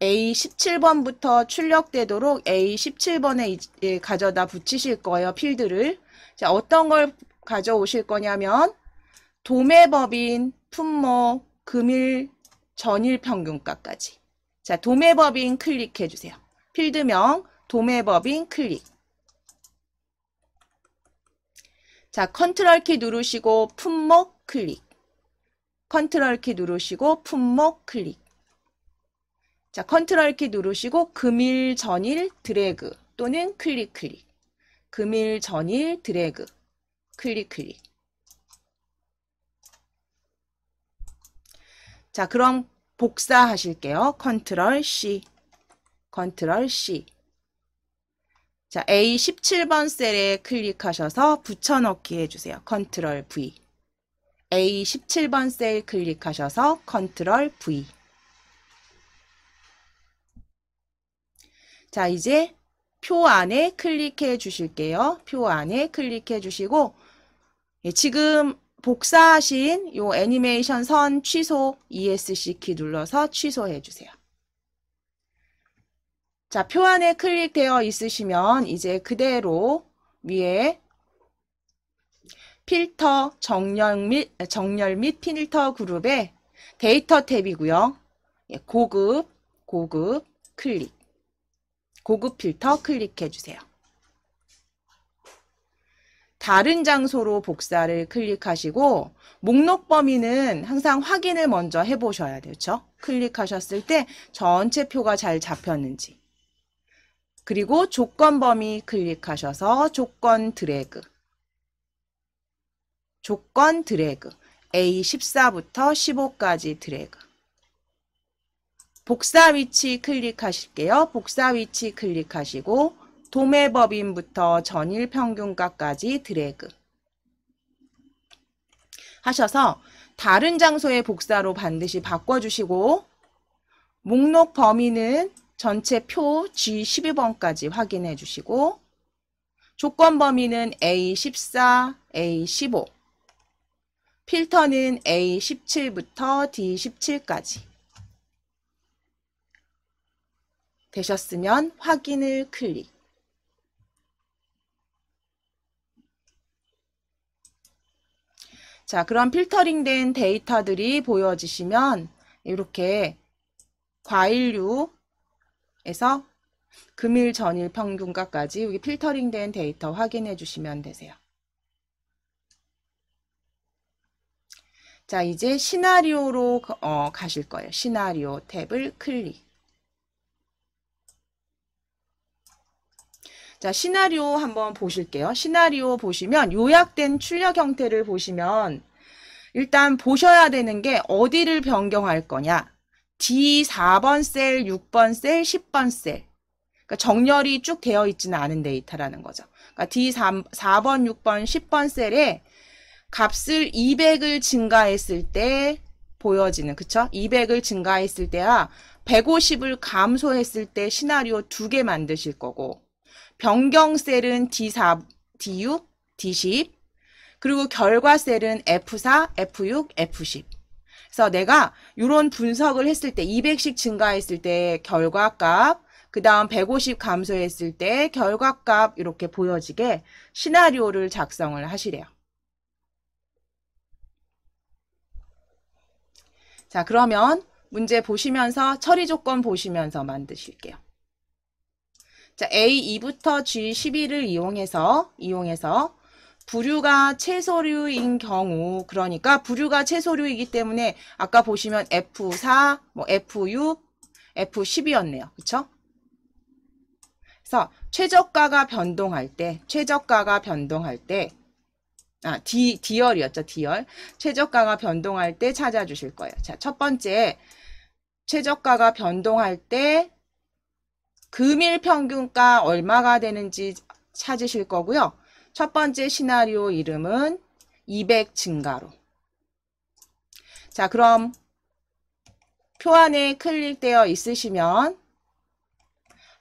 A17번부터 출력되도록 A17번에 가져다 붙이실 거예요. 필드를. 자, 어떤 걸 가져오실 거냐면 도매법인, 품목, 금일, 전일 평균가까지. 자, 도매법인 클릭해 주세요. 필드명 도매법인 클릭. 자, 컨트롤 키 누르시고 품목 클릭. 컨트롤 키 누르시고 품목 클릭. 자, 컨트롤 키 누르시고 금일, 전일 드래그 또는 클릭. 금일, 전일 드래그 클릭. 자, 그럼 복사하실게요. 컨트롤 C. 자, A17번 셀에 클릭하셔서 붙여넣기 해주세요. 컨트롤 V. A17번 셀 클릭하셔서 컨트롤 V. 자, 이제 표 안에 클릭해 주실게요. 표 안에 클릭해 주시고, 지금 복사하신 요 애니메이션 선 취소 ESC 키 눌러서 취소해 주세요. 자, 표 안에 클릭되어 있으시면 이제 그대로 위에 필터 정렬 및 필터 그룹에 데이터 탭이고요. 고급 클릭. 고급 필터 클릭해 주세요. 다른 장소로 복사를 클릭하시고 목록 범위는 항상 확인을 먼저 해보셔야 돼요. 그렇죠? 클릭하셨을 때 전체 표가 잘 잡혔는지. 그리고 조건 범위 클릭하셔서 조건 드래그. A14부터 15까지 드래그. 복사 위치 클릭하실게요. 복사 위치 클릭하시고 도매법인부터 전일 평균가까지 드래그 하셔서 다른 장소의 복사로 반드시 바꿔주시고 목록 범위는 전체 표 G12번까지 확인해 주시고 조건 범위는 A14, A15 필터는 A17부터 D17까지 되셨으면 확인을 클릭. 자, 그럼 필터링된 데이터들이 보여지시면 이렇게 과일류에서 금일, 전일 평균가까지 여기 필터링된 데이터 확인해 주시면 되세요. 자, 이제 시나리오로 가실 거예요. 시나리오 탭을 클릭. 자, 시나리오 한번 보실게요. 시나리오 보시면 요약된 출력 형태를 보시면 일단 보셔야 되는 게 어디를 변경할 거냐. D4번 셀, 6번 셀, 10번 셀. 그러니까 정렬이 쭉 되어 있지는 않은 데이터라는 거죠. 그러니까 D4번, 6번, 10번 셀에 값을 200을 증가했을 때 보여지는, 그쵸? 200을 증가했을 때야 150을 감소했을 때 시나리오 2개 만드실 거고, 변경 셀은 D4, D6, D10, 그리고 결과 셀은 F4, F6, F10. 그래서 내가 이런 분석을 했을 때 200씩 증가했을 때 결과값, 그 다음 150 감소했을 때 결과값 이렇게 보여지게 시나리오를 작성을 하시래요. 자, 그러면 문제 보시면서 처리 조건 보시면서 만드실게요. 자, A2부터 G11을 이용해서 부류가 채소류인 경우, 그러니까 부류가 채소류이기 때문에 아까 보시면 F4, 뭐 F6, F10이었네요. 그쵸? 그래서 최저가가 변동할 때, D열이었죠, D열. 최저가가 변동할 때 찾아주실 거예요. 자, 첫 번째, 최저가가 변동할 때 금일 평균가 얼마가 되는지 찾으실 거고요. 첫 번째 시나리오 이름은 200 증가로. 자, 그럼 표 안에 클릭되어 있으시면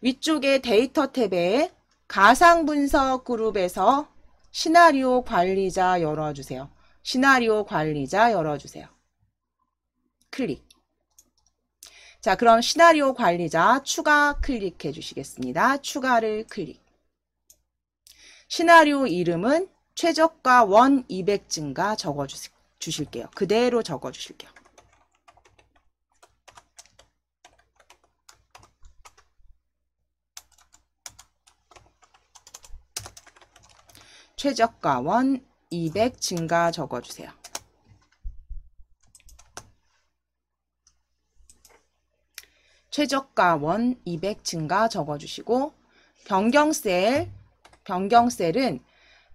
위쪽에 데이터 탭에 가상 분석 그룹에서 시나리오 관리자 열어주세요. 시나리오 관리자 열어주세요. 클릭. 자, 그럼 시나리오 관리자 추가 클릭해 주시겠습니다. 추가를 클릭. 시나리오 이름은 최저가 원 200 증가 적어 주실게요. 그대로 적어 주실게요. 최저가 원 200 증가 적어 주세요. 최저가 원 200 증가 적어 주시고, 변경셀은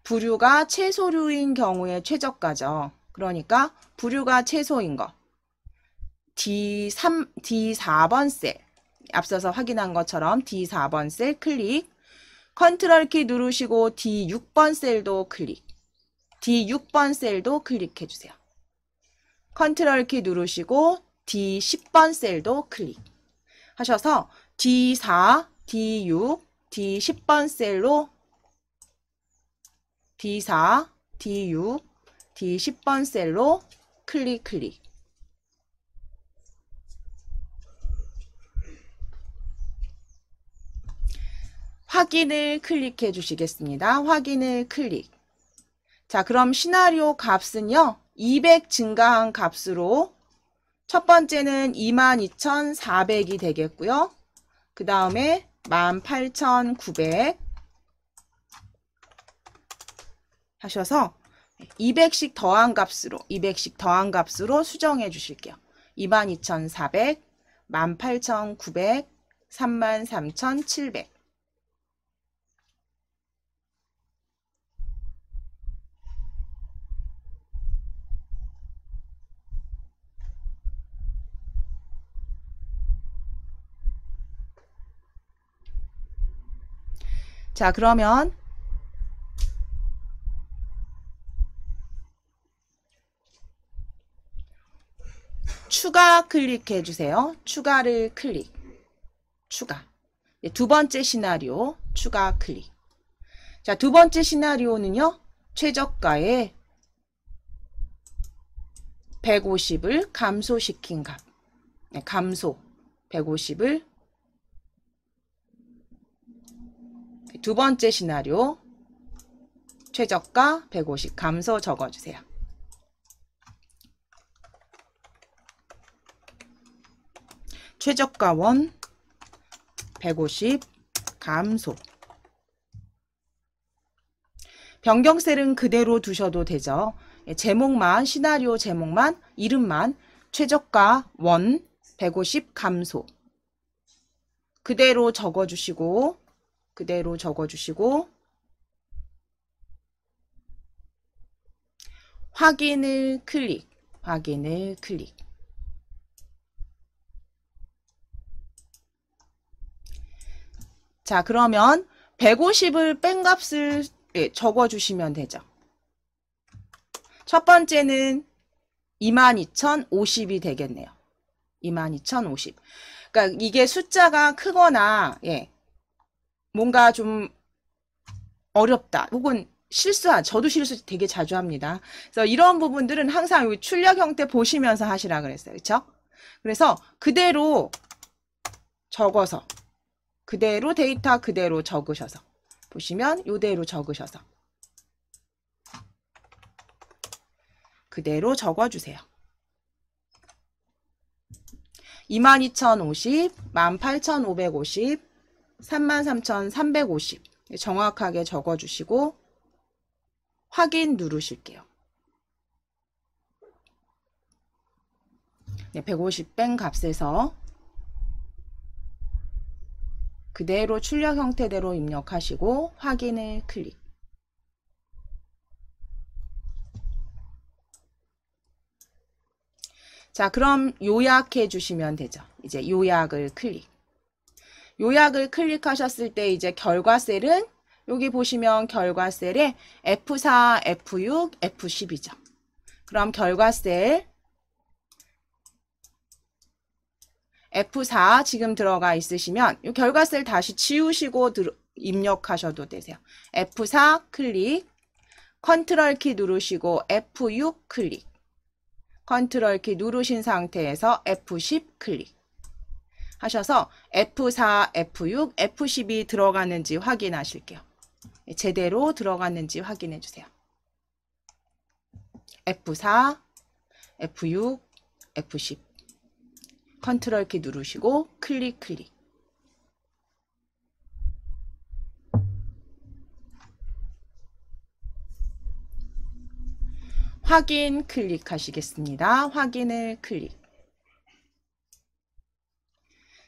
부류가 채소류인 경우의 최저가죠. 그러니까 부류가 채소인 거. D4번 셀. 앞서서 확인한 것처럼 D4번 셀 클릭. 컨트롤 키 누르시고 D6번 셀도 클릭. D6번 셀도 클릭해 주세요. 컨트롤 키 누르시고 D10번 셀도 클릭 하셔서 D4, D6, D10번 셀로 D4, D6, D10번 셀로 클릭. 확인을 클릭해 주시겠습니다. 확인을 클릭. 자, 그럼 시나리오 값은요. 200 증가한 값으로 첫 번째는 22,400이 되겠고요. 그 다음에 18,900 하셔서 200씩 더한 값으로 수정해 주실게요. 22,400, 18,900, 33,700. 자, 그러면 추가 클릭해 주세요. 추가를 클릭. 추가. 두 번째 시나리오 추가 클릭. 자, 두 번째 시나리오는요. 최저가에 150을 감소시킨 값. 감소. 150을 두 번째 시나리오 최저가 150 감소 적어주세요. 최저가 원 150 감소. 변경셀은 그대로 두셔도 되죠. 제목만, 시나리오 제목만, 이름만 최저가 원 150 감소. 그대로 적어주시고 확인을 클릭. 자, 그러면 150을 뺀 값을 적어주시면 되죠. 첫 번째는 22,050이 되겠네요. 22,050. 그러니까 이게 숫자가 크거나 뭔가 좀 어렵다 혹은 저도 실수 되게 자주 합니다. 그래서 이런 부분들은 항상 여기 출력 형태 보시면서 하시라 그랬어요. 그렇죠? 그래서 그대로 적어서 그대로 데이터 그대로 적으셔서 보시면 이대로 적으셔서 그대로 적어주세요. 22,050, 18,550, 33,350 정확하게 적어주시고 확인 누르실게요. 150 뺀 값에서 그대로 출력 형태대로 입력하시고 확인을 클릭. 자, 그럼 요약해 주시면 되죠. 이제 요약을 클릭. 요약을 클릭하셨을 때 이제 결과 셀은 여기 보시면 결과 셀에 F4, F6, F10이죠. 그럼 결과 셀 F4 지금 들어가 있으시면 이 결과 셀 다시 지우시고 입력하셔도 되세요. F4 클릭, 컨트롤 키 누르시고 F6 클릭, 컨트롤 키 누르신 상태에서 F10 클릭 하셔서 F4, F6, F10이 들어갔는지 확인하실게요. 제대로 들어갔는지 확인해 주세요. F4, F6, F10 컨트롤 키 누르시고 클릭 클릭. 확인 클릭하시겠습니다. 확인을 클릭.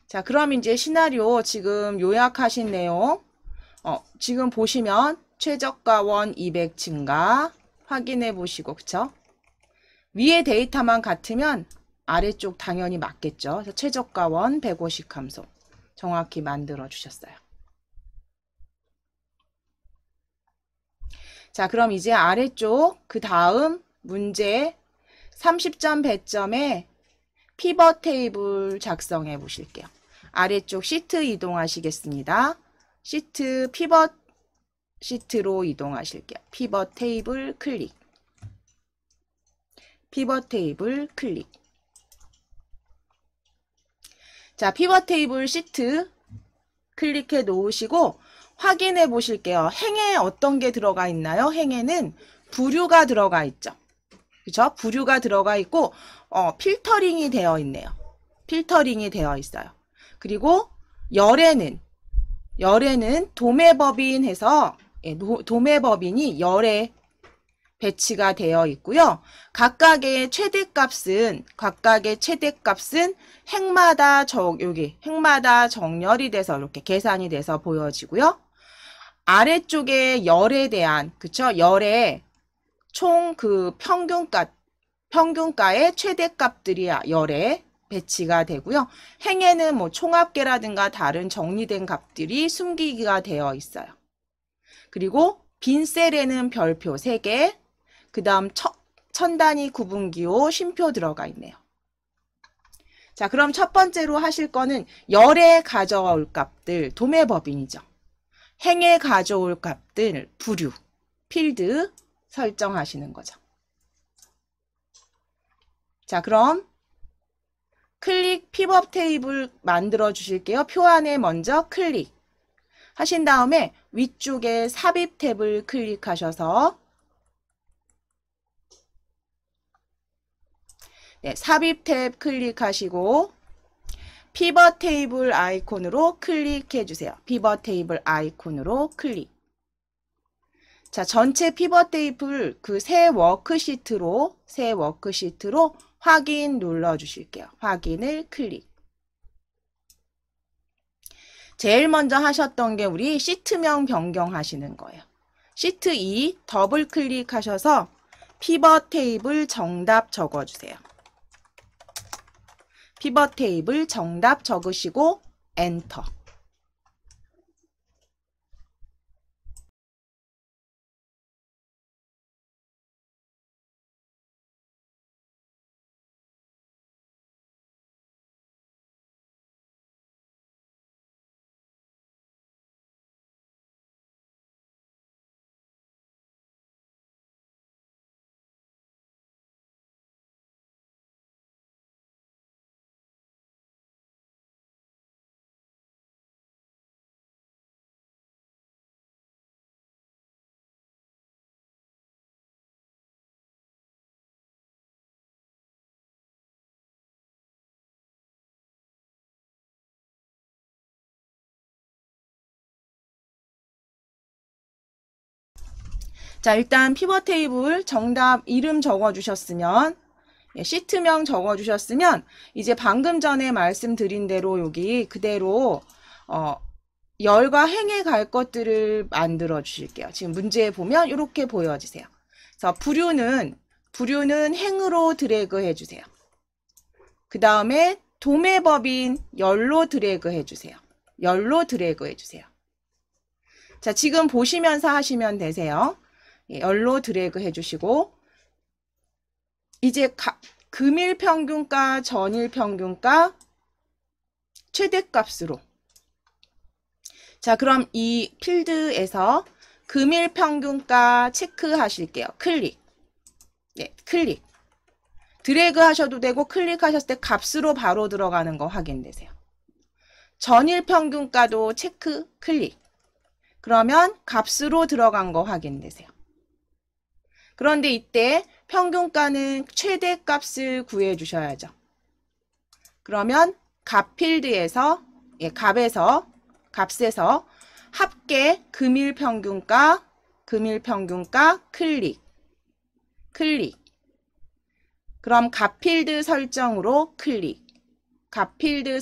자, 그럼 이제 시나리오 지금 요약하신 내용 지금 보시면 최저가원 200 증가 확인해 보시고 그쵸? 위에 데이터만 같으면 아래쪽 당연히 맞겠죠. 그래서 최저가원 150 감소 정확히 만들어 주셨어요. 자, 그럼 이제 아래쪽 그 다음 문제 30점 배점에 피벗 테이블 작성해 보실게요. 아래쪽 시트 이동하시겠습니다. 시트 피벗 시트로 이동하실게요. 피벗 테이블 클릭. 피벗 테이블 클릭. 자, 피벗 테이블 시트 클릭해 놓으시고 확인해 보실게요. 행에 어떤 게 들어가 있나요? 행에는 부류가 들어가 있죠. 그죠? 부류가 들어가 있고 필터링이 되어 있네요. 필터링이 되어 있어요. 그리고 열에는 도매법인 해서 도매법인이 열에 배치가 되어 있고요. 각각의 최대값은 행마다 행마다 정렬이 돼서 이렇게 계산이 돼서 보여지고요. 아래쪽에 열에 대한 열의 총 그 평균가의 최대값들이 열에 배치가 되고요. 행에는 뭐 총합계라든가 다른 정리된 값들이 숨기기가 되어 있어요. 그리고 빈 셀에는 별표 3개, 그 다음 천단위 구분기호 쉼표 들어가 있네요. 자, 그럼 첫 번째로 하실 거는 열에 가져올 값들 도매법인이죠. 행에 가져올 값들 부류, 필드 설정하시는 거죠. 자, 그럼 클릭 피벗 테이블 만들어 주실게요. 표 안에 먼저 클릭 하신 다음에 위쪽에 삽입 탭을 클릭하셔서 삽입 탭 클릭하시고 피벗 테이블 아이콘으로 클릭해 주세요. 피벗 테이블 아이콘으로 클릭. 자, 전체 피벗 테이블 그 새 워크시트로 확인 눌러 주실게요. 확인을 클릭. 제일 먼저 하셨던 게 우리 시트명 변경하시는 거예요. 시트 2 더블 클릭하셔서 피벗 테이블 정답 적어주세요. 피벗 테이블 정답 적으시고 엔터. 자, 일단 피벗 테이블 정답 이름 적어주셨으면, 시트명 적어주셨으면, 이제 방금 전에 말씀드린 대로 여기 그대로, 열과 행에 갈 것들을 만들어 주실게요. 지금 문제에 보면 이렇게 보여지세요. 그래서 부류는 행으로 드래그 해주세요. 그 다음에 도매법인 열로 드래그 해주세요. 열로 드래그 해주세요. 자, 지금 보시면서 하시면 되세요. 열로 드래그 해주시고, 이제 금일평균가, 전일평균가, 최대값으로. 자, 그럼 이 필드에서 금일평균가 체크하실게요. 클릭. 네, 클릭. 드래그 하셔도 되고 클릭하셨을 때 값으로 바로 들어가는 거 확인되세요. 전일평균가도 체크, 클릭. 그러면 값으로 들어간 거 확인되세요. 그런데 이때 평균가는 최대값을 구해 주셔야죠. 그러면 값 필드에서, 값에서 합계 금일평균가 클릭. 그럼 값 필드 설정으로 클릭. 값 필드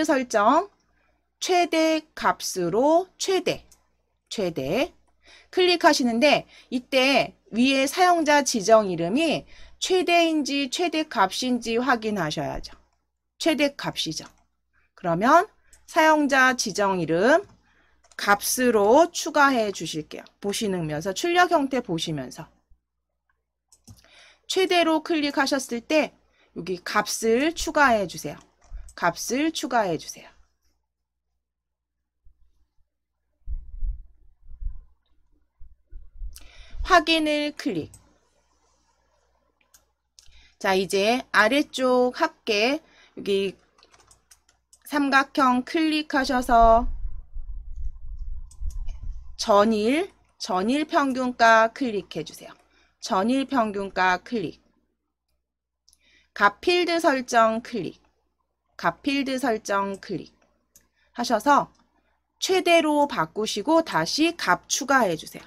설정, 최대 값으로 최대. 클릭하시는데 이때 위에 사용자 지정 이름이 최대인지 최대값인지 확인하셔야죠. 최대값이죠. 그러면 사용자 지정 이름 값으로 추가해 주실게요. 보시면서 출력 형태 보시면서 최대로 클릭하셨을 때 여기 값을 추가해 주세요. 확인을 클릭. 자, 이제 아래쪽 합계 여기 삼각형 클릭하셔서 전일 평균가 클릭해 주세요. 전일 평균가 클릭. 값 필드 설정 클릭. 하셔서 최대로 바꾸시고 다시 값 추가해 주세요.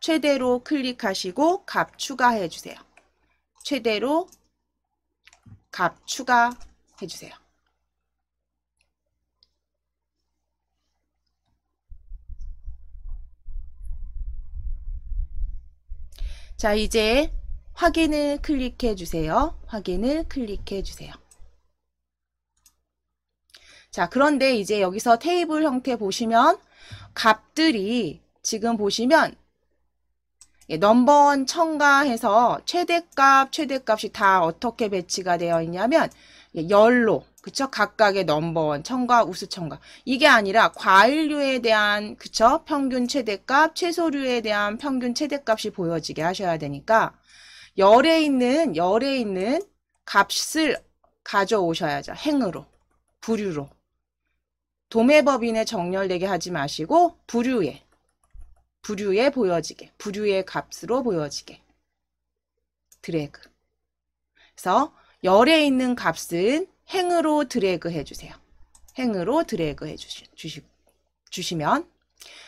최대로 클릭하시고 값 추가해 주세요. 최대로 값 추가해 주세요. 자, 이제 확인을 클릭해 주세요. 자, 그런데 이제 여기서 테이블 형태 보시면 값들이 지금 보시면 넘버원 첨가해서 최대값이 다 어떻게 배치가 되어 있냐면 열로, 그쵸? 각각의 넘버원 첨가, 우수 첨가. 이게 아니라 과일류에 대한, 그쵸? 평균 최대값, 채소류에 대한 평균 최대값이 보여지게 하셔야 되니까 열에 있는 값을 가져오셔야죠. 행으로, 부류로. 도매법인에 정렬되게 하지 마시고 부류에 보여지게, 부류의 값으로 보여지게 드래그. 그래서 열에 있는 값은 행으로 드래그 해주세요. 주시면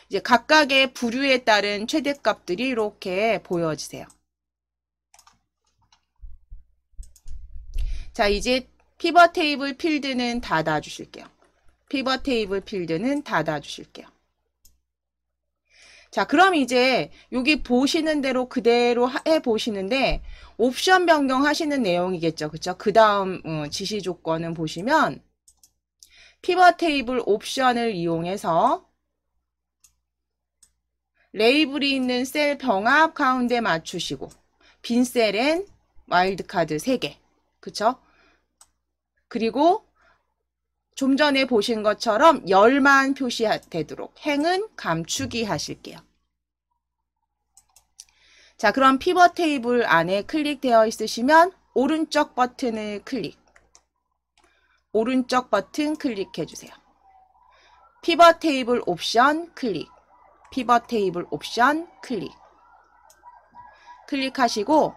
이제 각각의 부류에 따른 최대값들이 이렇게 보여지세요. 자, 이제 피벗 테이블 필드는 닫아주실게요. 자, 그럼 이제 여기 보시는 대로 그대로 해 보시는데 옵션 변경하시는 내용이겠죠. 그쵸? 그 다음 지시 조건은 보시면 피벗 테이블 옵션을 이용해서 레이블이 있는 셀 병합 가운데 맞추시고 빈 셀엔 와일드카드 3개. 그쵸? 그리고 좀 전에 보신 것처럼 열만 표시되도록 행은 감추기 하실게요. 자, 그럼 피벗 테이블 안에 클릭되어 있으시면 오른쪽 버튼을 클릭해 주세요. 피벗 테이블 옵션 클릭. 클릭하시고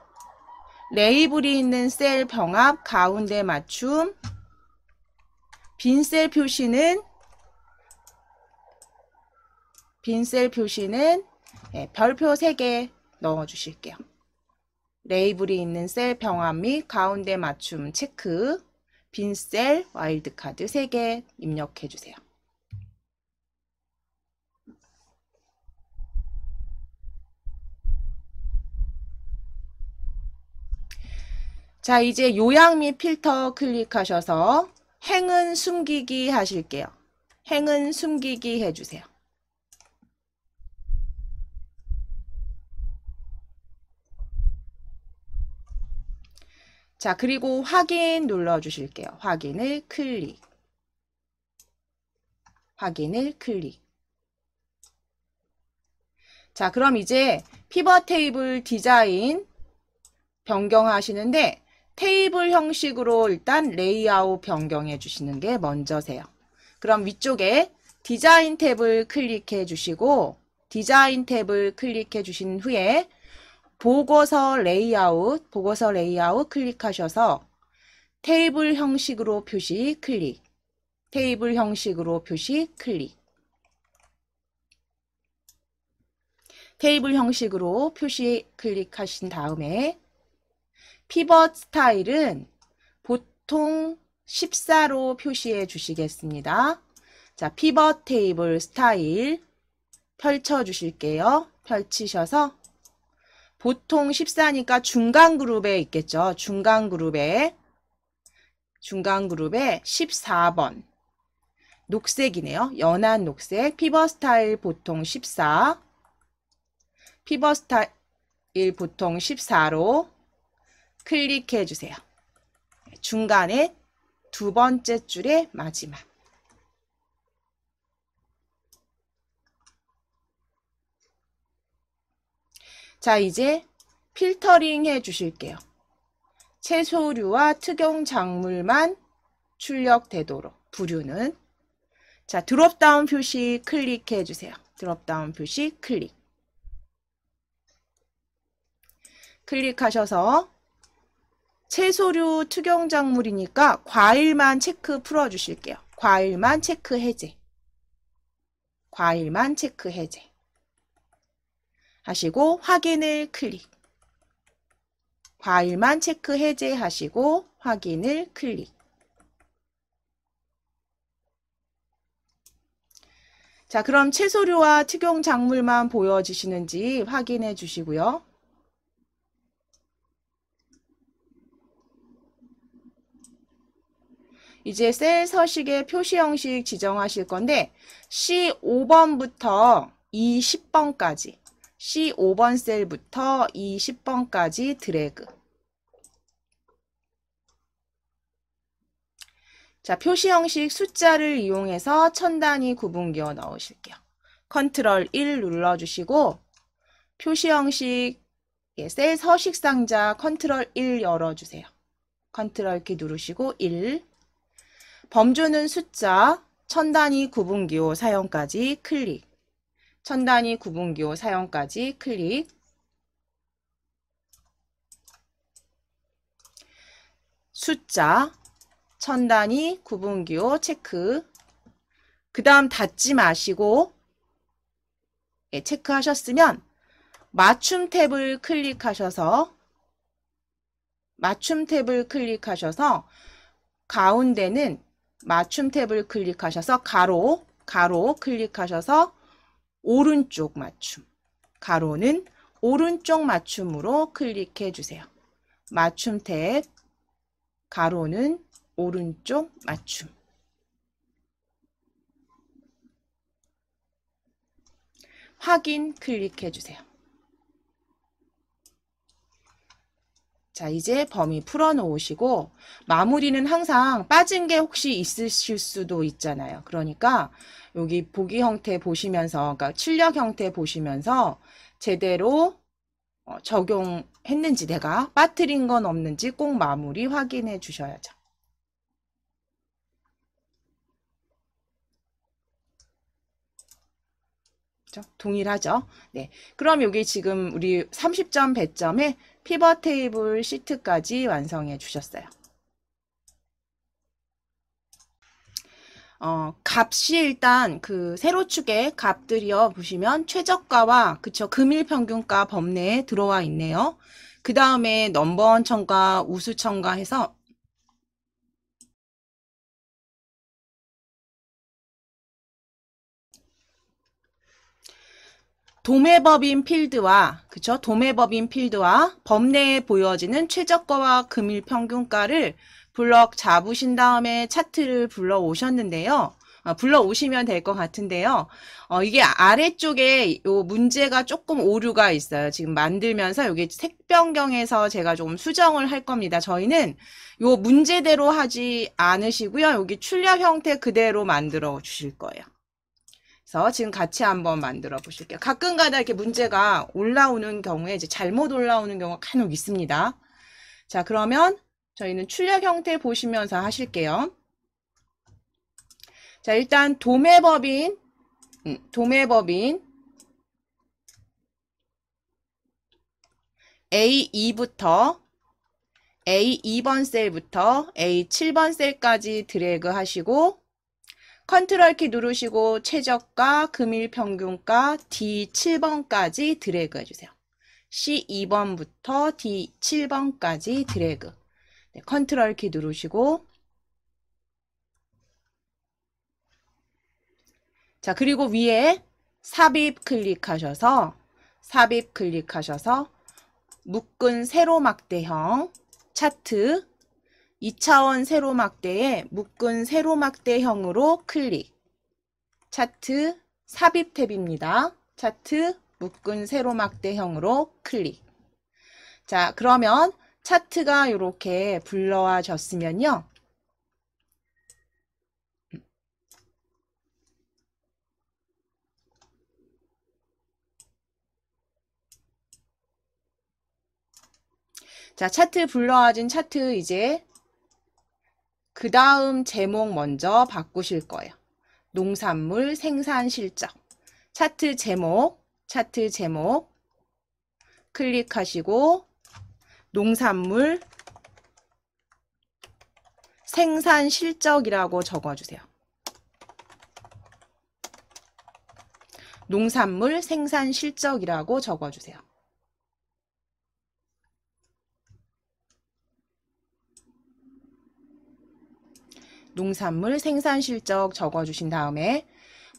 레이블이 있는 셀 병합 가운데 맞춤, 빈 셀 표시는 빈 셀 표시는 별표 3개 넣어 주실게요. 레이블이 있는 셀 병합 및 가운데 맞춤 체크, 빈 셀 와일드카드 3개 입력해 주세요. 자, 이제 요약 및 필터 클릭하셔서 행은 숨기기 하실게요. 행은 숨기기 해주세요. 자, 그리고 확인 눌러주실게요. 확인을 클릭. 확인을 클릭. 자, 그럼 이제 피벗 테이블 디자인 변경하시는데 테이블 형식으로 일단 레이아웃 변경해 주시는 게 먼저세요. 그럼 위쪽에 디자인 탭을 클릭해 주시고 디자인 탭을 클릭해 주신 후에 보고서 레이아웃 클릭하셔서 테이블 형식으로 표시 클릭. 테이블 형식으로 표시 클릭. 테이블 형식으로 표시 클릭하신 다음에 피벗 스타일은 보통 14로 표시해 주시겠습니다. 자, 피벗 테이블 스타일 펼쳐 주실게요. 펼치셔서 보통 14니까 중간 그룹에 있겠죠. 중간 그룹에 14번 녹색이네요. 연한 녹색 피벗 스타일 보통 14 피벗 스타일 보통 14로 클릭해 주세요. 중간에 두 번째 줄의 마지막. 자, 이제 필터링 해 주실게요. 채소류와 특용 작물만 출력되도록 부류는 자, 드롭다운 표시 클릭해 주세요. 드롭다운 표시 클릭. 클릭하셔서 채소류 특용 작물이니까 과일만 체크 풀어 주실게요. 과일만 체크 해제. 과일만 체크 해제. 하시고 확인을 클릭. 과일만 체크 해제하시고 확인을 클릭. 자, 그럼 채소류와 특용 작물만 보여지시는지 확인해 주시고요. 이제 셀 서식의 표시 형식 지정하실 건데 C5번부터 E10번까지 C5번 셀부터 E10번까지 드래그. 자, 표시 형식 숫자를 이용해서 천 단위 구분기호 넣으실게요. 컨트롤 1 눌러주시고 표시 형식 셀 서식 상자 컨트롤 1 열어주세요. 컨트롤 키 누르시고 1 범주는 숫자 천 단위 구분기호 사용까지 클릭. 천 단위 구분기호 사용까지 클릭. 숫자 천 단위 구분기호 체크. 그 다음 닫지 마시고 체크하셨으면 맞춤 탭을 클릭하셔서 가운데는 맞춤 탭을 클릭하셔서 가로 클릭하셔서 오른쪽 맞춤. 가로는 오른쪽 맞춤으로 클릭해 주세요. 맞춤 탭 가로는 오른쪽 맞춤. 확인 클릭해 주세요. 자, 이제 범위 풀어 놓으시고 마무리는 항상 빠진 게 혹시 있으실 수도 있잖아요. 그러니까 여기 보기 형태 보시면서, 그러니까 출력 형태 보시면서 제대로 적용했는지, 내가 빠뜨린 건 없는지 꼭 마무리 확인해 주셔야죠. 동일하죠? 네. 그럼 여기 지금 우리 30점 배점에 피벗 테이블 시트까지 완성해 주셨어요. 값이 일단 그 세로축의 값들이요. 보시면 최저가와 그쵸 금일평균가 범내에 들어와 있네요. 그 다음에 넘버원 첨가, 우수 첨가해서 도매법인 필드와 그쵸 도매법인 필드와 범내에 보여지는 최저가와 금일평균가를 블럭 잡으신 다음에 차트를 불러 오셨는데요. 불러 오시면 될 것 같은데요. 이게 아래쪽에 요 문제가 조금 오류가 있어요. 지금 만들면서 여기 색 변경해서 제가 좀 수정을 할 겁니다. 저희는 요 문제대로 하지 않으시고요. 여기 출력 형태 그대로 만들어 주실 거예요. 그래서 지금 같이 한번 만들어 보실게요. 가끔가다 이렇게 문제가 올라오는 경우에 이제 잘못 올라오는 경우가 간혹 있습니다. 자, 그러면 저희는 출력 형태 보시면서 하실게요. 자, 일단 도매법인 A2부터 A2번 셀부터 A7번 셀까지 드래그 하시고 컨트롤 키 누르시고 최저가, 금일평균가 D7번까지 드래그 해주세요. C2번부터 D7번까지 드래그. 네, 컨트롤 키 누르시고 자 그리고 위에 삽입 클릭하셔서 묶은 세로막대형 차트 2차원 세로막대에 묶은 세로막대형으로 클릭. 차트 삽입 탭입니다. 차트 묶은 세로막대형으로 클릭. 자, 그러면 차트가 이렇게 불러와졌으면요. 자, 차트 불러와진 차트 이제 그 다음 제목 먼저 바꾸실 거예요. 농산물 생산 실적. 차트 제목 클릭하시고 농산물 생산 실적이라고 적어주세요. 농산물 생산 실적이라고 적어주세요. 농산물 생산 실적 적어주신 다음에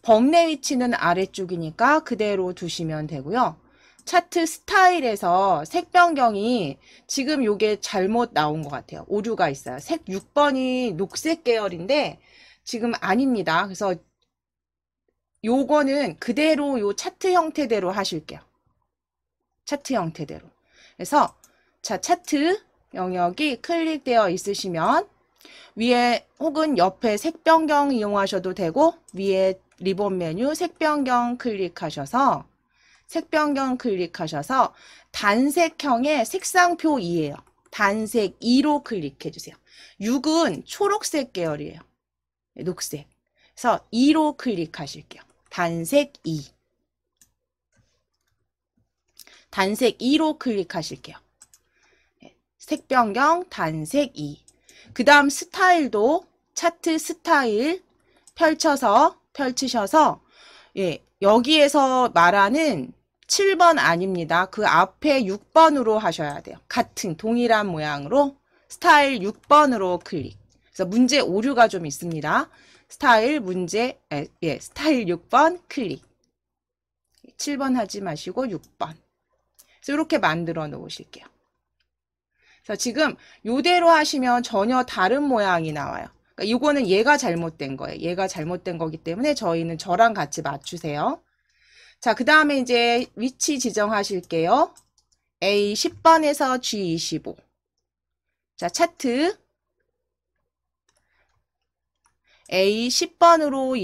범내 위치는 아래쪽이니까 그대로 두시면 되고요. 차트 스타일에서 색 변경이 지금 요게 잘못 나온 것 같아요. 오류가 있어요. 색 6번이 녹색 계열인데 지금 아닙니다. 그래서 요거는 그대로 요 차트 형태대로 하실게요. 차트 형태대로. 그래서 자 차트 영역이 클릭되어 있으시면 위에 혹은 옆에 색 변경 이용하셔도 되고 위에 리본 메뉴 색 변경 클릭하셔서 단색형의 색상표 2예요. 단색 2로 클릭해 주세요. 6은 초록색 계열이에요. 녹색. 그래서 2로 클릭하실게요. 단색 2. 단색 2로 클릭하실게요. 색 변경 단색 2. 그 다음 스타일도 차트 스타일 펼치셔서 예, 여기에서 말하는 7번 아닙니다. 그 앞에 6번으로 하셔야 돼요. 같은 동일한 모양으로 스타일 6번으로 클릭. 그래서 문제 오류가 좀 있습니다. 스타일 6번 클릭. 7번 하지 마시고 6번. 그래서 이렇게 만들어 놓으실게요. 그래서 지금 이대로 하시면 전혀 다른 모양이 나와요. 그러니까 이거는 얘가 잘못된 거예요. 얘가 잘못된 거기 때문에 저희는 저랑 같이 맞추세요. 자, 그 다음에 이제 위치 지정하실게요. A 10번에서 G 25. 자, 차트 A 10번으로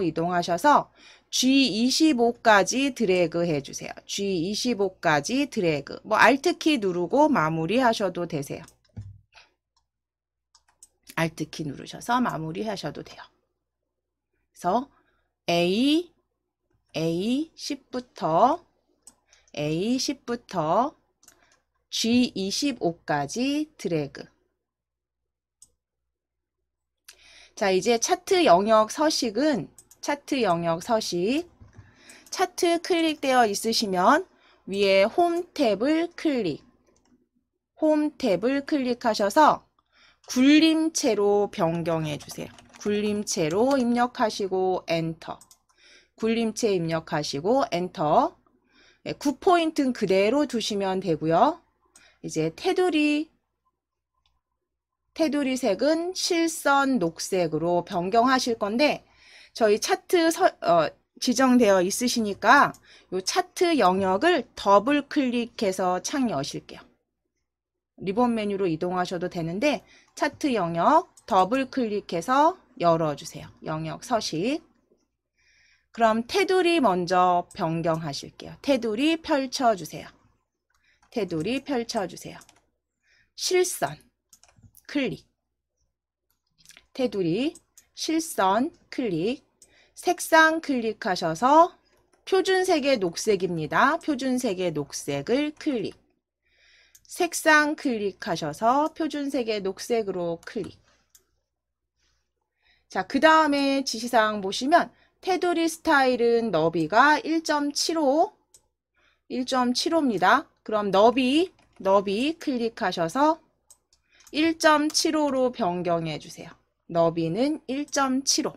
이동하셔서 G25까지 드래그 해주세요. G25까지 드래그. 뭐 Alt키 누르고 마무리 하셔도 되세요. Alt키 누르셔서 마무리 하셔도 돼요. 그래서 A10부터 G25까지 드래그. 자, 이제 차트 영역 서식은 차트 영역 서식. 차트 클릭되어 있으시면 위에 홈 탭을 클릭. 홈 탭을 클릭하셔서 굴림체로 변경해 주세요. 굴림체로 입력하시고 엔터. 굴림체 입력하시고 엔터. 9포인트는 그대로 두시면 되고요. 이제 테두리 색은 실선 녹색으로 변경하실 건데 저희 차트 지정되어 있으시니까 이 차트 영역을 더블 클릭해서 창 여실게요. 리본 메뉴로 이동하셔도 되는데 차트 영역 더블 클릭해서 열어주세요. 영역 서식. 그럼 테두리 먼저 변경하실게요. 테두리 펼쳐주세요. 테두리 펼쳐주세요. 실선 클릭. 테두리 실선 클릭. 색상 클릭하셔서 표준색의 녹색입니다. 표준색의 녹색을 클릭. 색상 클릭하셔서 표준색의 녹색으로 클릭. 자, 그 다음에 지시사항 보시면 테두리 스타일은 너비가 1.75입니다. 그럼 너비 클릭하셔서 1.75로 변경해 주세요. 너비는 1.75.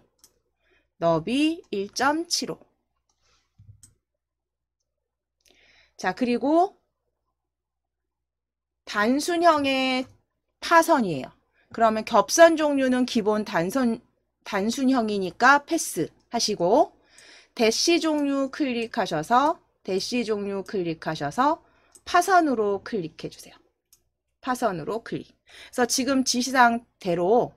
너비 1.75. 자, 그리고 단순형의 파선이에요. 그러면 겹선 종류는 기본 단순형이니까 패스 하시고 대시 종류 클릭하셔서 파선으로 클릭해 주세요. 파선으로 클릭. 그래서 지금 지시사항대로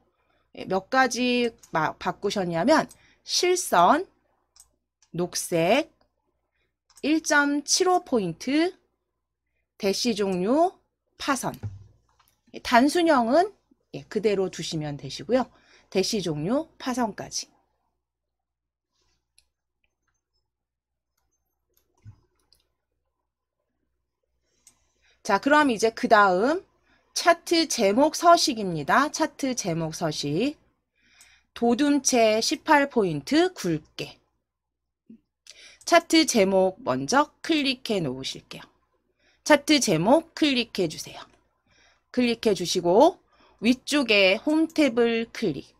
몇 가지 바꾸셨냐면 실선 녹색 1.75포인트 대시 종류 파선. 단순형은 그대로 두시면 되시고요. 대시 종류 파선까지. 자, 그럼 이제 그 다음 차트 제목 서식입니다. 차트 제목 서식. 도둠체 18포인트 굵게. 차트 제목 먼저 클릭해 놓으실게요. 차트 제목 클릭해 주세요. 클릭해 주시고 위쪽에 홈 탭을 클릭.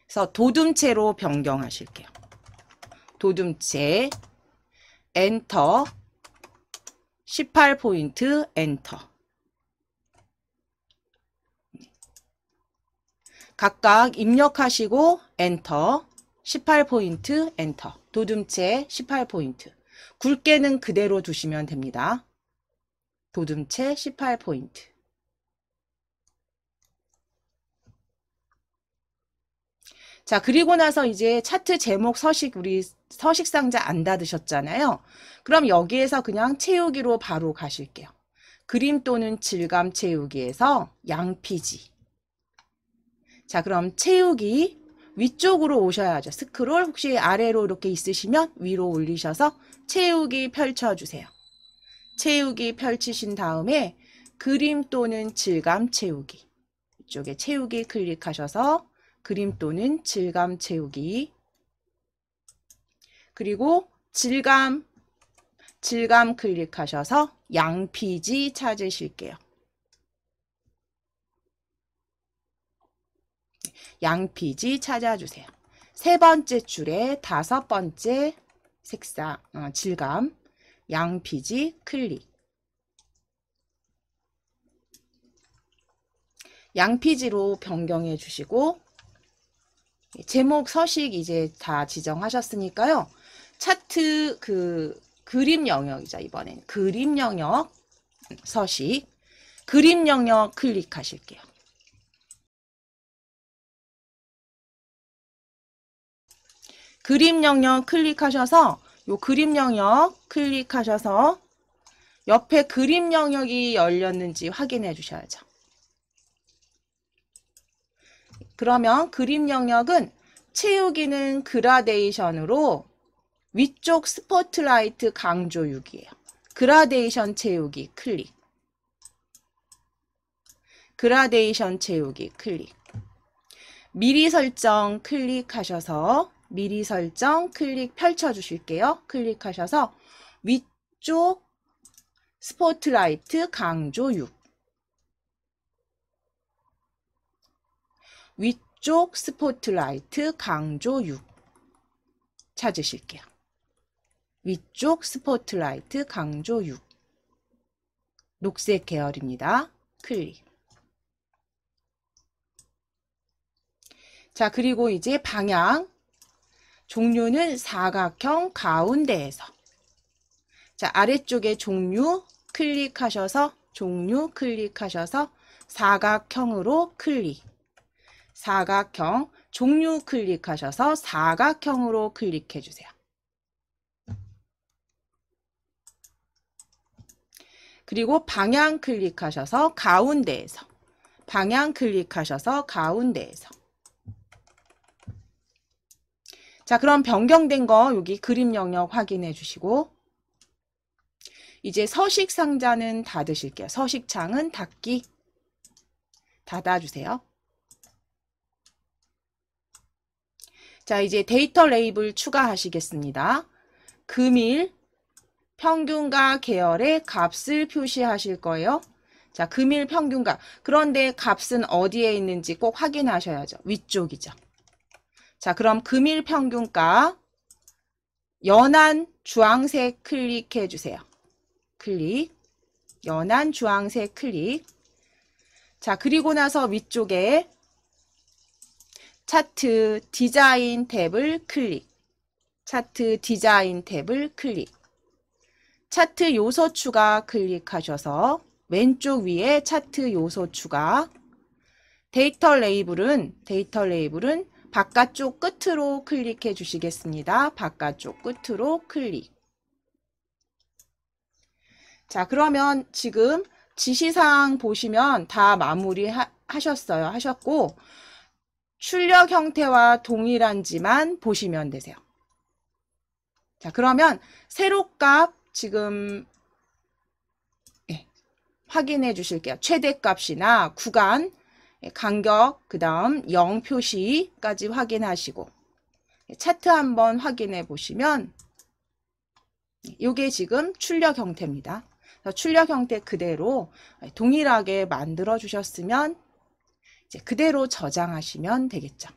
그래서 도둠체로 변경하실게요. 도둠체 엔터 18포인트 엔터. 각각 입력하시고 엔터 18포인트 엔터. 도둠체 18포인트. 굵게는 그대로 두시면 됩니다. 도둠체 18포인트. 자, 그리고 나서 이제 차트 제목 서식, 우리 서식 상자 안 닫으셨잖아요. 그럼 여기에서 그냥 채우기로 바로 가실게요. 그림 또는 질감 채우기에서 양피지. 자, 그럼 채우기 위쪽으로 오셔야죠. 스크롤 혹시 아래로 이렇게 있으시면 위로 올리셔서 채우기 펼쳐주세요. 채우기 펼치신 다음에 그림 또는 질감 채우기. 이쪽에 채우기 클릭하셔서 그림 또는 질감 채우기. 그리고 질감 클릭하셔서 양피지 찾으실게요. 양피지 찾아주세요. 세 번째 줄에 다섯 번째 색상, 질감, 양피지 클릭. 양피지로 변경해 주시고 제목 서식 이제 다 지정하셨으니까요. 차트 그림 영역이죠. 이번엔 그림 영역 서식, 그림 영역 클릭하실게요. 그림 영역 클릭하셔서 요 그림 영역 클릭하셔서 옆에 그림 영역이 열렸는지 확인해 주셔야죠. 그러면 그림 영역은 채우기는 그라데이션으로 위쪽 스포트라이트 강조 6이에요. 그라데이션 채우기 클릭. 그라데이션 채우기 클릭. 미리 설정 클릭하셔서 미리 설정 클릭 펼쳐 주실게요. 클릭하셔서 위쪽 스포트라이트 강조 6 위쪽 스포트라이트 강조 6 찾으실게요. 위쪽 스포트라이트 강조 6 녹색 계열입니다. 클릭. 자, 그리고 이제 방향 종류는 사각형 가운데에서 자, 아래쪽에 종류 클릭하셔서 사각형으로 클릭. 사각형 종류 클릭하셔서 사각형으로 클릭해 주세요. 그리고 방향 클릭하셔서 가운데에서 자, 그럼 변경된 거 여기 그림 영역 확인해 주시고 이제 서식 상자는 닫으실게요. 서식 창은 닫기 닫아주세요. 자, 이제 데이터 레이블 추가하시겠습니다. 금일 평균가 계열의 값을 표시하실 거예요. 자, 금일 평균가. 그런데 값은 어디에 있는지 꼭 확인하셔야죠. 위쪽이죠. 자, 그럼 금일 평균가 연한 주황색 클릭해 주세요. 클릭. 연한 주황색 클릭. 자, 그리고 나서 위쪽에 차트 디자인 탭을 클릭. 차트 디자인 탭을 클릭. 차트 요소 추가 클릭하셔서 왼쪽 위에 차트 요소 추가. 데이터 레이블은 바깥쪽 끝으로 클릭해 주시겠습니다. 바깥쪽 끝으로 클릭. 자, 그러면 지금 지시사항 보시면 다 마무리 하셨고 출력 형태와 동일한지만 보시면 되세요. 자, 그러면 세로값 지금 확인해 주실게요. 최대값이나 구간, 간격, 그 다음 0 표시까지 확인하시고 차트 한번 확인해 보시면 이게 지금 출력 형태입니다. 출력 형태 그대로 동일하게 만들어 주셨으면 이제 그대로 저장하시면 되겠죠.